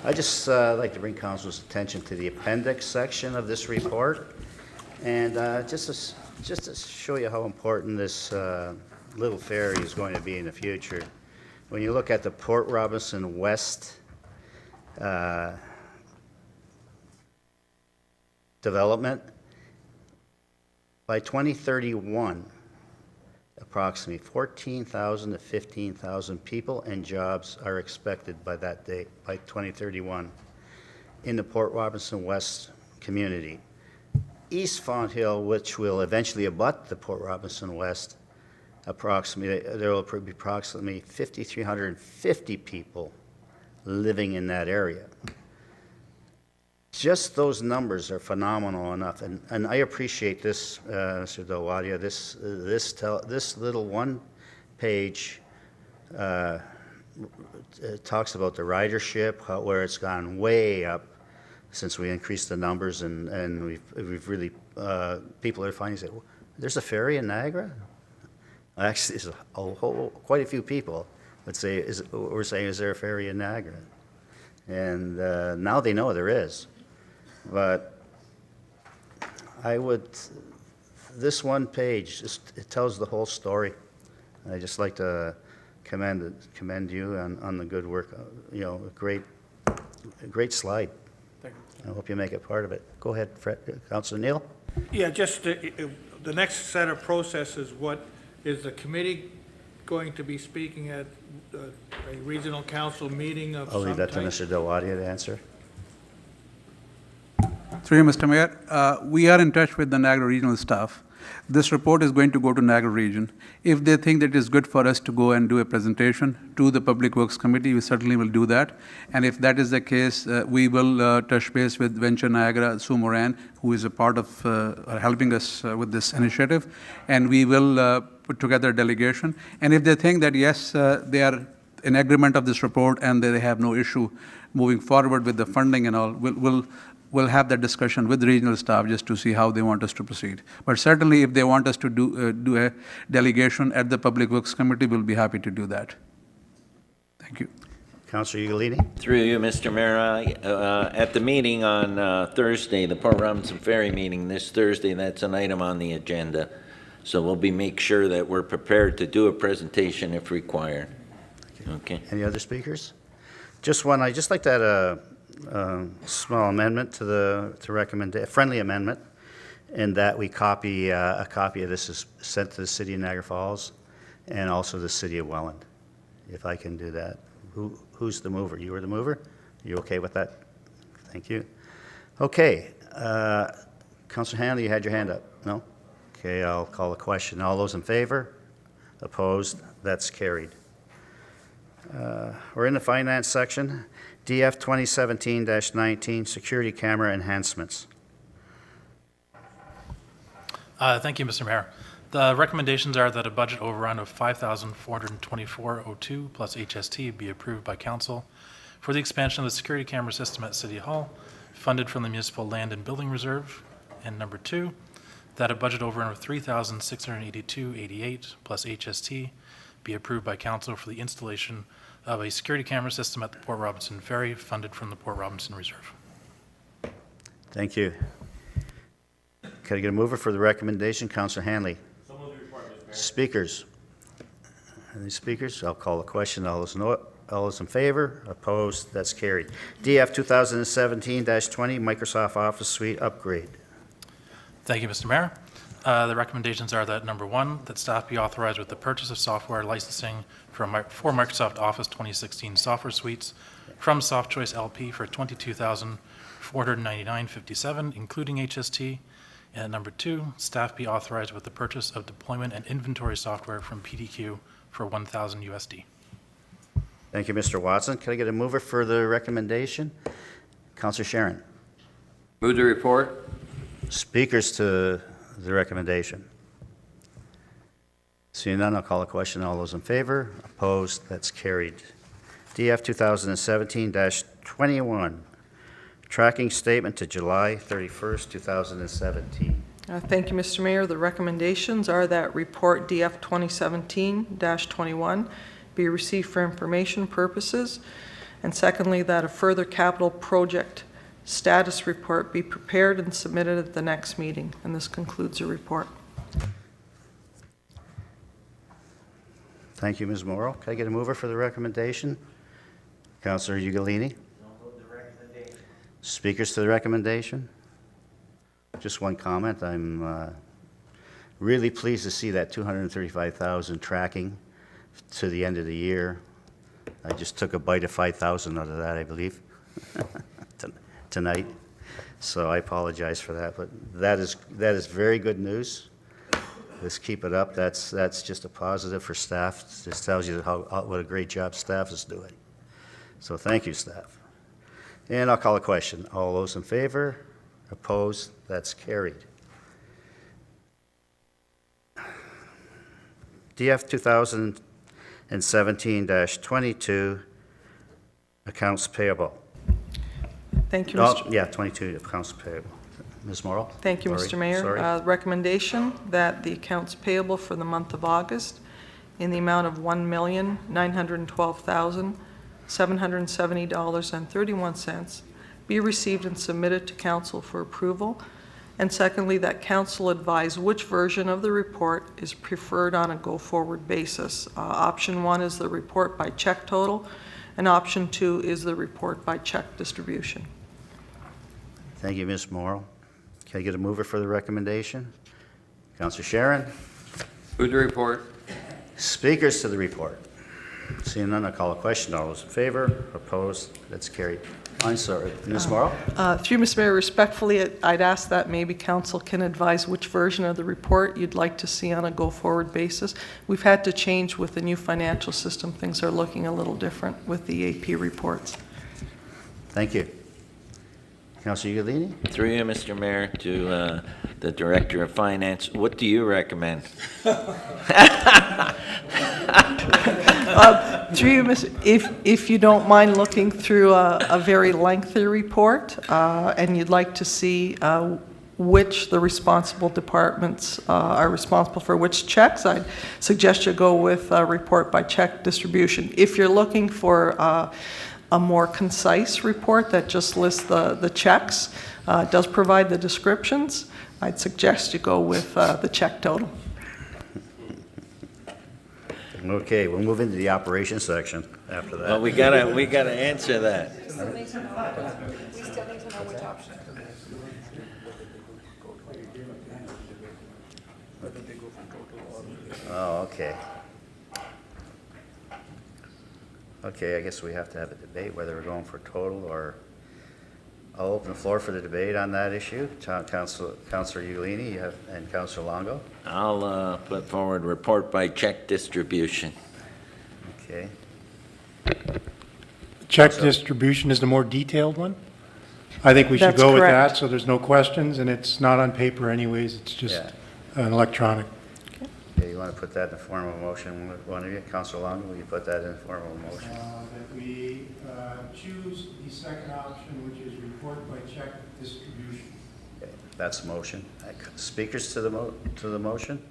I just like to bring council's attention to the appendix section of this report, and just to show you how important this little ferry is going to be in the future. When you look at the Port Robinson West development, by 2031, approximately 14,000 to 15,000 people and jobs are expected by that date, by 2031, in the Port Robinson West community. East Fonthill, which will eventually abut the Port Robinson West, there will be approximately 5,350 people living in that area. Just those numbers are phenomenal enough, and I appreciate this, Mr. Delwadia. This little one-page talks about the ridership, where it's gone way up since we increased the numbers, and we've really people are finding, say, there's a ferry in Niagara. Actually, there's quite a few people would say, we're saying, is there a ferry in Niagara? And now they know there is. But this one page, it tells the whole story. I just like to commend you on the good work. A great slide. Thank I hope you make it part of it. Go ahead, Councilor Neal. Yeah, just the next set of processes, what is the committee going to be speaking at a regional council meeting of some type? I'll leave that to Mr. Delwadia to answer. Through you, Mr. Mayor, we are in touch with the Niagara regional staff. This report is going to go to Niagara region. If they think that it is good for us to go and do a presentation to the Public Works Committee, we certainly will do that. And if that is the case, we will touch base with Venture Niagara, Sue Moran, who is a part of helping us with this initiative, and we will put together a delegation. And if they think that, yes, they are in agreement of this report and they have no issue moving forward with the funding and all, we'll have that discussion with the regional staff just to see how they want us to proceed. But certainly, if they want us to do a delegation at the Public Works Committee, we'll be happy to do that. Thank you. Councilor Ugolini. Through you, Mr. Mayor, at the meeting on Thursday, the Port Robinson Ferry meeting this Thursday, that's an item on the agenda. So we'll make sure that we're prepared to do a presentation if required. Okay. Any other speakers? Just one. I'd just like to add a small amendment to recommend a friendly amendment, in that we a copy of this is sent to the City of Niagara Falls, and also the city of Welland, if I can do that. Who's the mover? You were the mover? You okay with that? Thank you. Okay, Councilor Hanley, you had your hand up? No? Okay, I'll call a question. All those in favor? Opposed? That's carried. We're in the finance section. DF 2017-19, security camera enhancements. Thank you, Mr. Mayor. The recommendations are that a budget overrun of $5,424.02 plus HST be approved by council for the expansion of the security camera system at City Hall, funded from the Municipal Land and Building Reserve. And number 2, that a budget overrun of $3,682.88 plus HST be approved by council for the installation of a security camera system at the Port Robinson Ferry, funded from the Port Robinson Reserve. Thank you. Can I get a mover for the recommendation? Councilor Hanley. Speakers. Any speakers? I'll call the question. All those in favor? Opposed? That's carried. DF 2017-20, Microsoft Office Suite upgrade. Thank you, Mr. Mayor. The recommendations are that number 1, that staff be authorized with the purchase of software licensing for Microsoft Office 2016 software suites from SoftChoice LP for $22,499.57, including HST. And number 2, staff be authorized with the purchase of deployment and inventory software from PDQ for $1,000 USD. Thank you, Mr. Watson. Can I get a mover for the recommendation? Councilor Sharon. Move the report. Speakers to the recommendation. Seeing none, I'll call a question. All those in favor? Opposed? That's carried. DF 2017-21, tracking statement to July 31st, 2017. Thank you, Mr. Mayor. The recommendations are that report DF 2017-21 be received for information purposes, and secondly, that a further capital project status report be prepared and submitted at the next meeting. And this concludes the report. Thank you, Ms. Morrow. Can I get a mover for the recommendation? Councilor Ugolini. Speakers to the recommendation? Just one comment. I'm really pleased to see that 235,000 tracking to the end of the year. I just took a bite of 5,000 out of that, I believe, tonight. So I apologize for that, but that is very good news. Let's keep it up. That's just a positive for staff. It just tells you what a great job staff is doing. So thank you, staff. And I'll call a question. All those in favor? Opposed? That's carried. DF 2017-22, accounts payable. Thank you, Mr. Yeah, 22 accounts payable. Ms. Morrow? Thank you, Sorry, Mr. Mayor. sorry. Recommendation that the accounts payable for the month of August in the amount of $1,912,770.31 be received and submitted to council for approval. And secondly, that council advise which version of the report is preferred on a go-forward basis. Option 1 is the report by check total, and option 2 is the report by check distribution. Thank you, Ms. Morrow. Can I get a mover for the recommendation? Councilor Sharon? Move the report. Speakers to the report. Seeing none, I'll call a question. All those in favor? Opposed? That's carried. I'm sorry. Ms. Morrow? Through Mr. Mayor, respectfully, I'd ask that maybe council can advise which version of the report you'd like to see on a go-forward basis. We've had to change with the new financial system. Things are looking a little different with the AP reports. Thank you. Councilor Ugolini? Through you, Mr. Mayor, to the Director of Finance, what do you recommend? Through you, if you don't mind looking through a very lengthy report, and you'd like to see which the responsible departments are responsible for which checks, I'd suggest you go with a report by check distribution. If you're looking for a more concise report that just lists the checks, does provide the descriptions, I'd suggest you go with the check total. Okay, we'll move into the operations section after that. Well, we gotta answer that. We still need to know which option. Oh, okay. Okay, I guess we have to have a debate whether we're going for total or, I'll open the floor for the debate on that issue. Councilor Ulini and Councilor Longo. I'll put forward report by check distribution. Okay. Check distribution is the more detailed one? I think we should That's go with correct. that, so there's no questions, and it's not on paper anyways, it's just Yeah. an electronic. Okay, you want to put that in the form of a motion, one of you? Councilor Longo, will you put that in the form of a motion? That we choose the second option, which is report by check distribution. Okay, that's a motion. Speakers to the motion?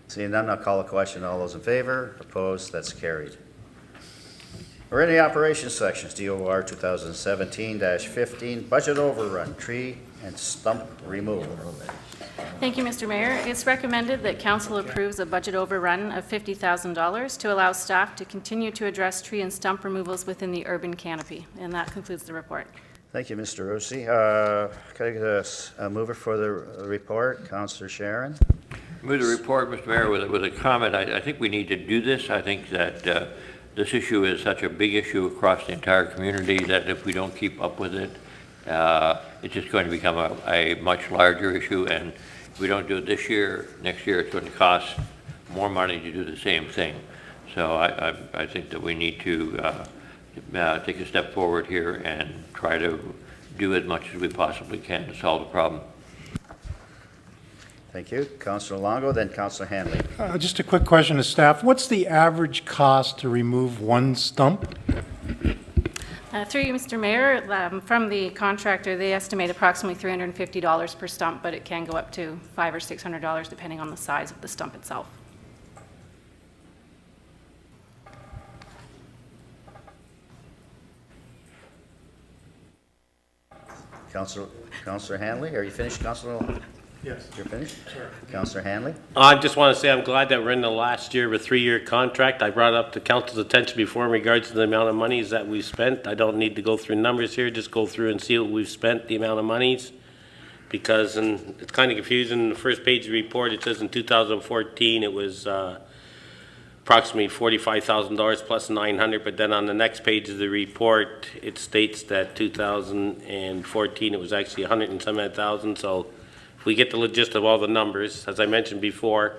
Seeing none, I'll call a question. All those in favor? Opposed? That's carried. We're in the operations sections, DOR 2017-15, budget overrun, tree and stump removal. Thank you, Mr. Mayor. It's recommended that council approves a budget overrun of $50,000 to allow staff to continue to address tree and stump removals within the urban canopy. And that concludes the report. Thank you, Mr. Rossi. Can I get a mover for the report? Councilor Sharon? Move the report, Mr. Mayor, with a comment. I think we need to do this. I think that this issue is such a big issue across the entire community that if we don't keep up with it, it's just going to become a much larger issue. And if we don't do it this year, next year it's going to cost more money to do the same thing. So I think that we need to take a step forward here and try to do as much as we possibly can to solve the problem. Thank you. Councilor Longo, then Councilor Hanley. Just a quick question to staff. What's the average cost to remove one stump? Through you, Mr. Mayor, from the contractor, they estimate approximately $350 per stump, but it can go up to $500 or $600 depending on the size of the stump itself. Councilor Hanley, are you finished, Councilor Longo? Yes. You're finished? Sure. Councilor Hanley? I just want to say I'm glad that we're in the last year of a 3-year contract. I brought up to council's attention before in regards to the amount of monies that we've spent. I don't need to go through numbers here, just go through and see what we've spent, the amount of monies. Because, and it's kind of confusing, the first page of the report, it says in 2014 it was approximately $45,000 plus $900, but then on the next page of the report, it states that 2014 it was actually 100 and some odd thousand. So if we get the gist of all the numbers, as I mentioned before,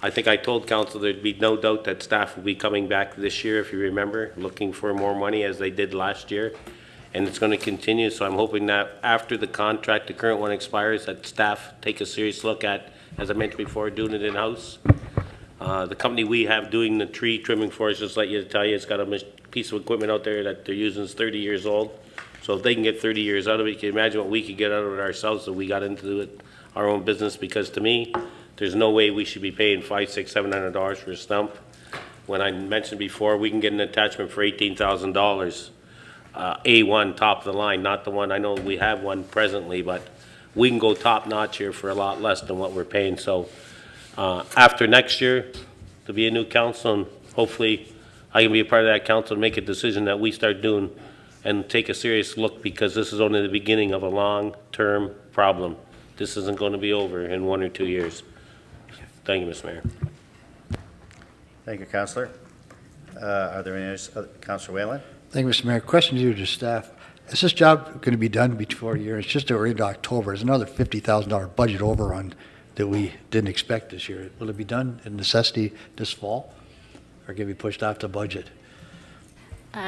I think I told council there'd be no doubt that staff will be coming back this year, if you remember, looking for more money as they did last year. And it's going to continue, so I'm hoping that after the contract, the current one expires, that staff take a serious look at, as I mentioned before, doing it in-house. The company we have doing the tree trimming for us, just let you tell you, it's got a piece of equipment out there that they're using is 30 years old. So if they can get 30 years out of it, you can imagine what we could get out of it ourselves if we got into it, our own business. Because to me, there's no way we should be paying $500, $600, $700 for a stump. When I mentioned before, we can get an attachment for $18,000. A1 top of the line, not the one, I know we have one presently, but we can go top notch here for a lot less than what we're paying. So after next year, to be a new council, and hopefully I can be a part of that council and make a decision that we start doing and take a serious look, because this is only the beginning of a long-term problem. This isn't going to be over in 1 or 2 years. Thank you, Mr. Mayor. Thank you, Councilor. Are there any others? Councilor Whalen? Thank you, Mr. Mayor. Question to you, to staff. Is this job going to be done before a year? It's just that we're into October. There's another $50,000 budget overrun that we didn't expect this year. Will it be done in necessity this fall, or can it be pushed off the budget?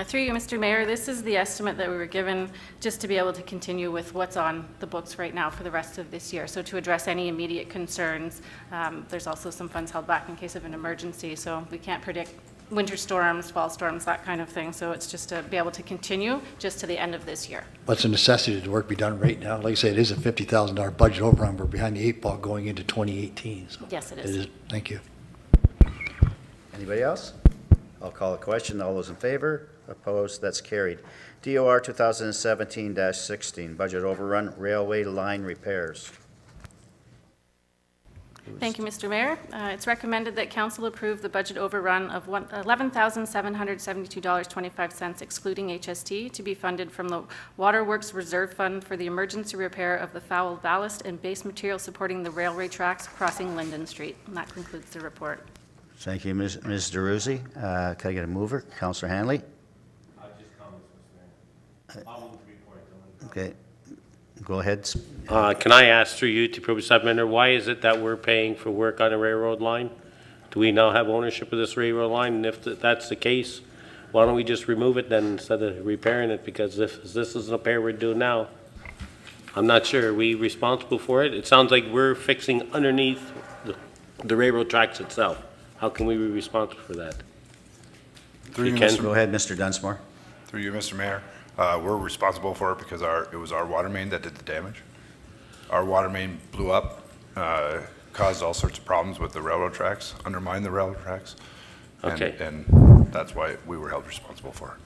Through you, Mr. Mayor, this is the estimate that we were given just to be able to continue with what's on the books right now for the rest of this year. So to address any immediate concerns, there's also some funds held back in case of an emergency. So we can't predict winter storms, fall storms, that kind of thing. So it's just to be able to continue just to the end of this year. What's the necessity to work be done right now? Like I say, it is a $50,000 budget overrun. We're behind the 8 ball going into 2018. So Yes, it is. Thank you. Anybody else? I'll call a question. All those in favor? Opposed? That's carried. DOR 2017-16, budget overrun, railway line repairs. Thank you, Mr. Mayor. It's recommended that council approve the budget overrun of $11,772.25, excluding HST, to be funded from the Waterworks Reserve Fund for the emergency repair of the foul ballast and base material supporting the railway tracks crossing Linden Street. And that concludes the report. Thank you, Ms. DeRuzi. Can I get a mover? Councillor Hanley? Okay. Go ahead. Can I ask through you to Appropriate Subcommittee, why is it that we're paying for work on a railroad line? Do we now have ownership of this railroad line? And if that's the case, why don't we just remove it then instead of repairing it? Because if this isn't a repair we're doing now, I'm not sure. Are we responsible for it? It sounds like we're fixing underneath the railroad tracks itself. How can we be responsible for that? Through you, Ken? Mr. Go ahead, Mr. Dunsmore. Through you, Mr. Mayor. We're responsible for it because it was our water main that did the damage. Our water main blew up, caused all sorts of problems with the railroad tracks, undermined the railroad tracks. Okay. And that's why we were held responsible for it.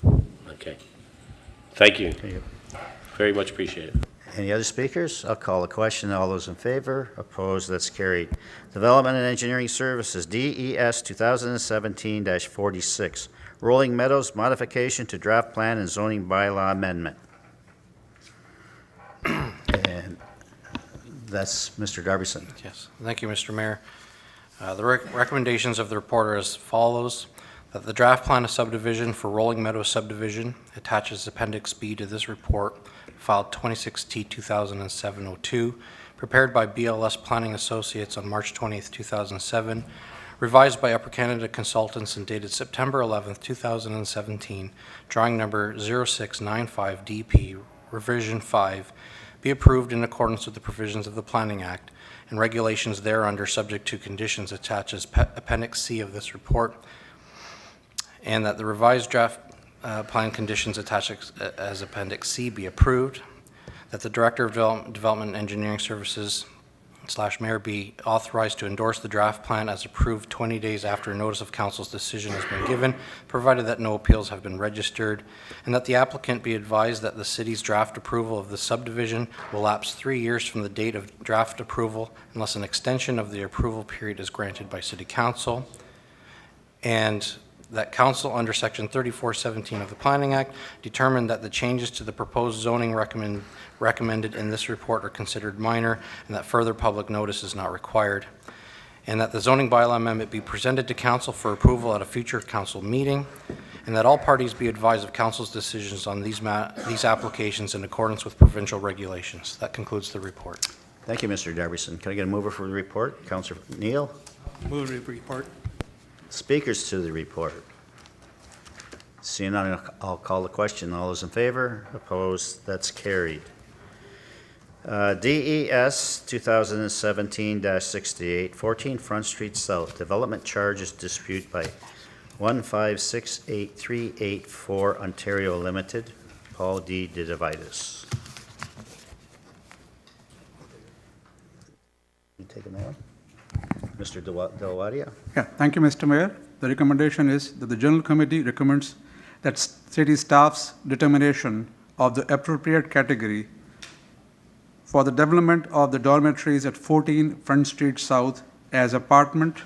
Okay. Thank you. Thank you. Very much appreciated. Any other speakers? I'll call a question. All those in favor? Opposed? That's carried. Development and Engineering Services, DES 2017-46, Rolling Meadows Modification to Draft Plan and Zoning Bylaw Amendment. And that's Mr. Darbyson. Yes, thank you, Mr. Mayor. The recommendations of the report are as follows: that the draft plan of subdivision for Rolling Meadows subdivision attaches Appendix B to this report, filed 26T2007-02, prepared by BLS Planning Associates on March 20th, 2007, revised by Upper Canada Consultants and dated September 11th, 2017, drawing number 0695DP, revision 5, be approved in accordance with the provisions of the Planning Act and regulations thereunder, subject to conditions attached as Appendix C of this report, and that the revised draft plan conditions attached as Appendix C be approved, that the Director of Development and Engineering Services / Mayor be authorized to endorse the draft plan as approved 20 days after notice of council's decision has been given, provided that no appeals have been registered, and that the applicant be advised that the city's draft approval of the subdivision will lapse 3 years from the date of draft approval unless an extension of the approval period is granted by City Council, and that council under Section 3417 of the Planning Act determined that the changes to the proposed zoning recommended in this report are considered minor and that further public notice is not required, and that the zoning bylaw amendment be presented to council for approval at a future council meeting, and that all parties be advised of council's decisions on these applications in accordance with provincial regulations. That concludes the report. Thank you, Mr. Darbyson. Can I get a mover for the report? Councillor Neal? Move the report. Speakers to the report. Seeing none, I'll call the question. All those in favor? Opposed? That's carried. DES 2017-68, 14 Front Street South, Development Charges Dispute by 1568384 Ontario Limited, Paul D. Didivitis. You taking that one? Mr. Delwadia? Yeah, thank you, Mr. Mayor. The recommendation is that the General Committee recommends that city staff's determination of the appropriate category for the development of the dormitories at 14 Front Street South as apartment,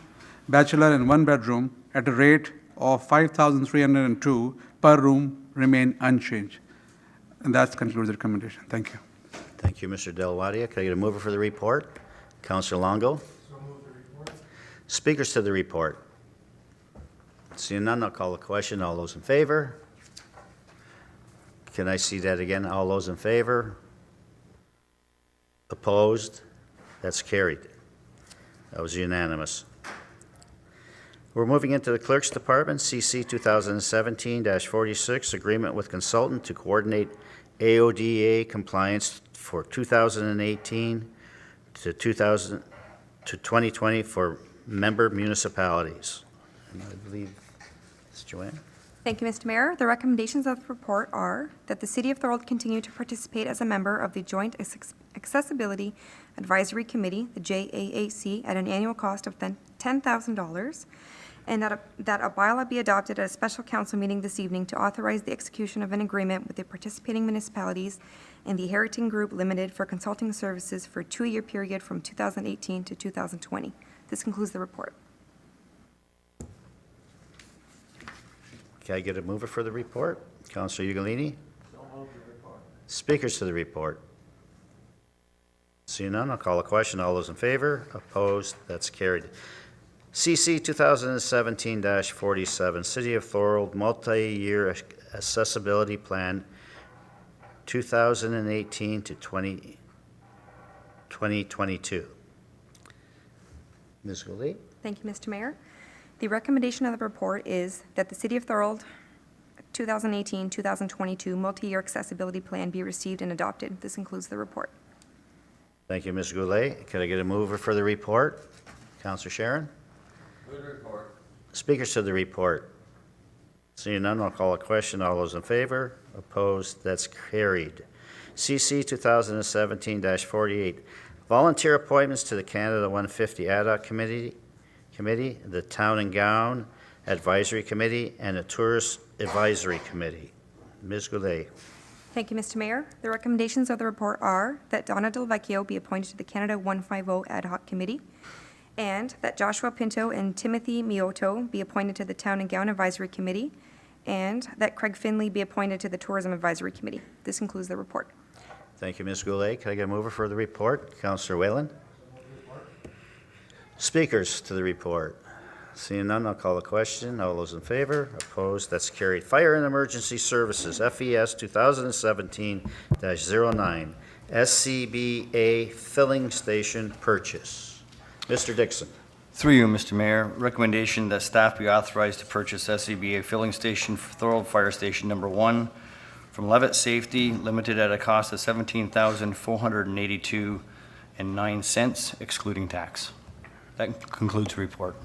bachelor and one bedroom at a rate of $5,302 per room remain unchanged. And that concludes the recommendation. Thank you. Thank you, Mr. Delwadia. Can I get a mover for the report? Councillor Longo? Speakers to the report. Seeing none, I'll call the question. All those in favor? Can I see that again? All those in favor? Opposed? That's carried. That was unanimous. We're moving into the Clerk's Department, CC 2017-46, Agreement with Consultant to Coordinate AODA Compliance for 2018 to 2020 for member municipalities. And I believe it's Joanne. Thank you, Mr. Mayor. The recommendations of the report are that the City of Thorold continue to participate as a member of the Joint Accessibility Advisory Committee, the JAAC, at an annual cost of $10,000, and that a bylaw be adopted at a special council meeting this evening to authorize the execution of an agreement with the participating municipalities and the Heriting Group Limited for consulting services for a 2-year period from 2018 to 2020. This concludes the report. Can I get a mover for the report? Councillor Ugolini? Speakers to the report. Seeing none, I'll call a question. All those in favor? Opposed? That's carried. CC 2017-47, City of Thorold Multi-Year Accessibility Plan 2018 to 2022. Ms. Goulet? Thank you, Mr. Mayor. The recommendation of the report is that the City of Thorold 2018-2022 Multi-Year Accessibility Plan be received and adopted. This includes the report. Thank you, Ms. Goulet. Could I get a mover for the report? Councillor Sharon? Good report. Speakers to the report. Seeing none, I'll call a question. All those in favor? Opposed? That's carried. CC 2017-48, volunteer appointments to the Canada 150 Ad hoc Committee, the Town and Gown Advisory Committee, and the Tourist Advisory Committee. Ms. Goulet. Thank you, Mr. Mayor. The recommendations of the report are that Donna Del Vecchio be appointed to the Canada 150 Ad hoc Committee, and that Joshua Pinto and Timothy Mioto be appointed to the Town and Gown Advisory Committee, and that Craig Finley be appointed to the Tourism Advisory Committee. This concludes the report. Thank you, Ms. Goulet. Can I get a mover for the report? Councillor Whalen. Speakers to the report. Seeing none, I'll call the question. All those in favor? Opposed? That's carried. Fire and Emergency Services, FES 2017-09, SCBA Filling Station Purchase. Mr. Dixon. Through you, Mr. Mayor, recommendation that staff be authorized to purchase SCBA Filling Station for Thorold Fire Station Number 1 from Levitt Safety Limited at a cost of $17,482.09, excluding tax. That concludes the report.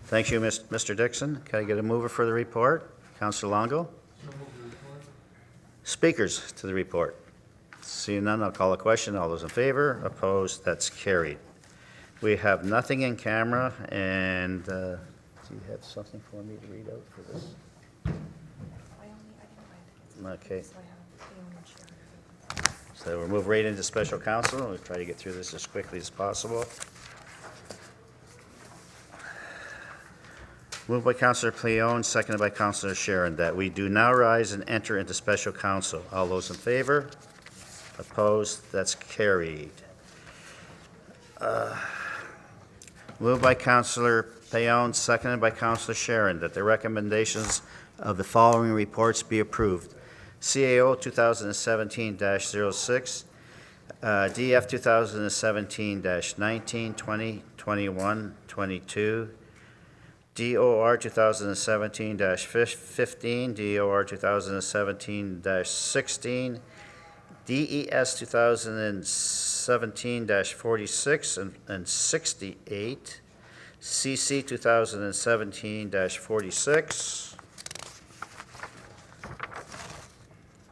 Thank you, Mr. Dixon. Can I get a mover for the report? Councillor Longo. Speakers to the report. Seeing none, I'll call a question. All those in favor? Opposed? That's carried. We have nothing in camera, and do you have something for me to read out for this? Okay. So we'll move right into special counsel, and we'll try to get through this as quickly as possible. Moved by Councillor Pleone, seconded by Councillor Sharon, that we do now rise and enter into special counsel. All those in favor? Opposed? That's carried. Moved by Councillor Pleone, seconded by Councillor Sharon, that the recommendations of the following reports be approved. CAO 2017-06, DF 2017-19, 20, 21, 22, DOR 2017-15, DOR 2017-16, DES 2017-46 and 68, CC 2017-46,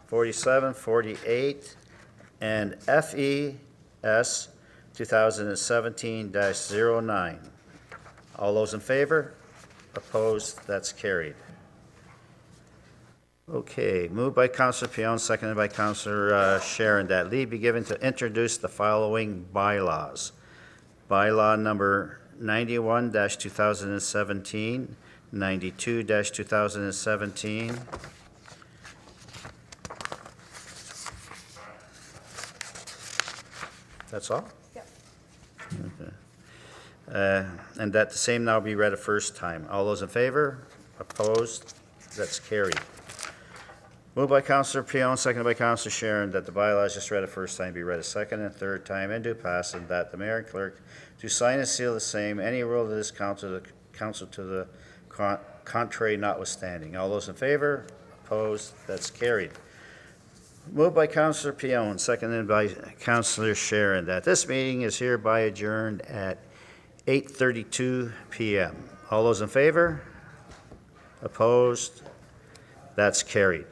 47, 48, and FES 2017-09. All those in favor? Opposed? That's carried. Okay, moved by Councillor Pion, seconded by Councillor Sharon, that leave be given to introduce the following bylaws. Bylaw number 91-2017, 92-2017, that's all? Yep. Okay. And that the same now be read a first time. All those in favor? Opposed? That's carried. Moved by Councillor Pion, seconded by Councillor Sharon, that the bylaws just read a first time be read a second and third time and do pass, and that the mayor and clerk do sign and seal the same, any rule of this council to the contrary notwithstanding. All those in favor? Opposed? That's carried. Moved by Councillor Pion, seconded by Councillor Sharon, that this meeting is hereby adjourned at 8:32 p.m. All those in favor? Opposed? That's carried.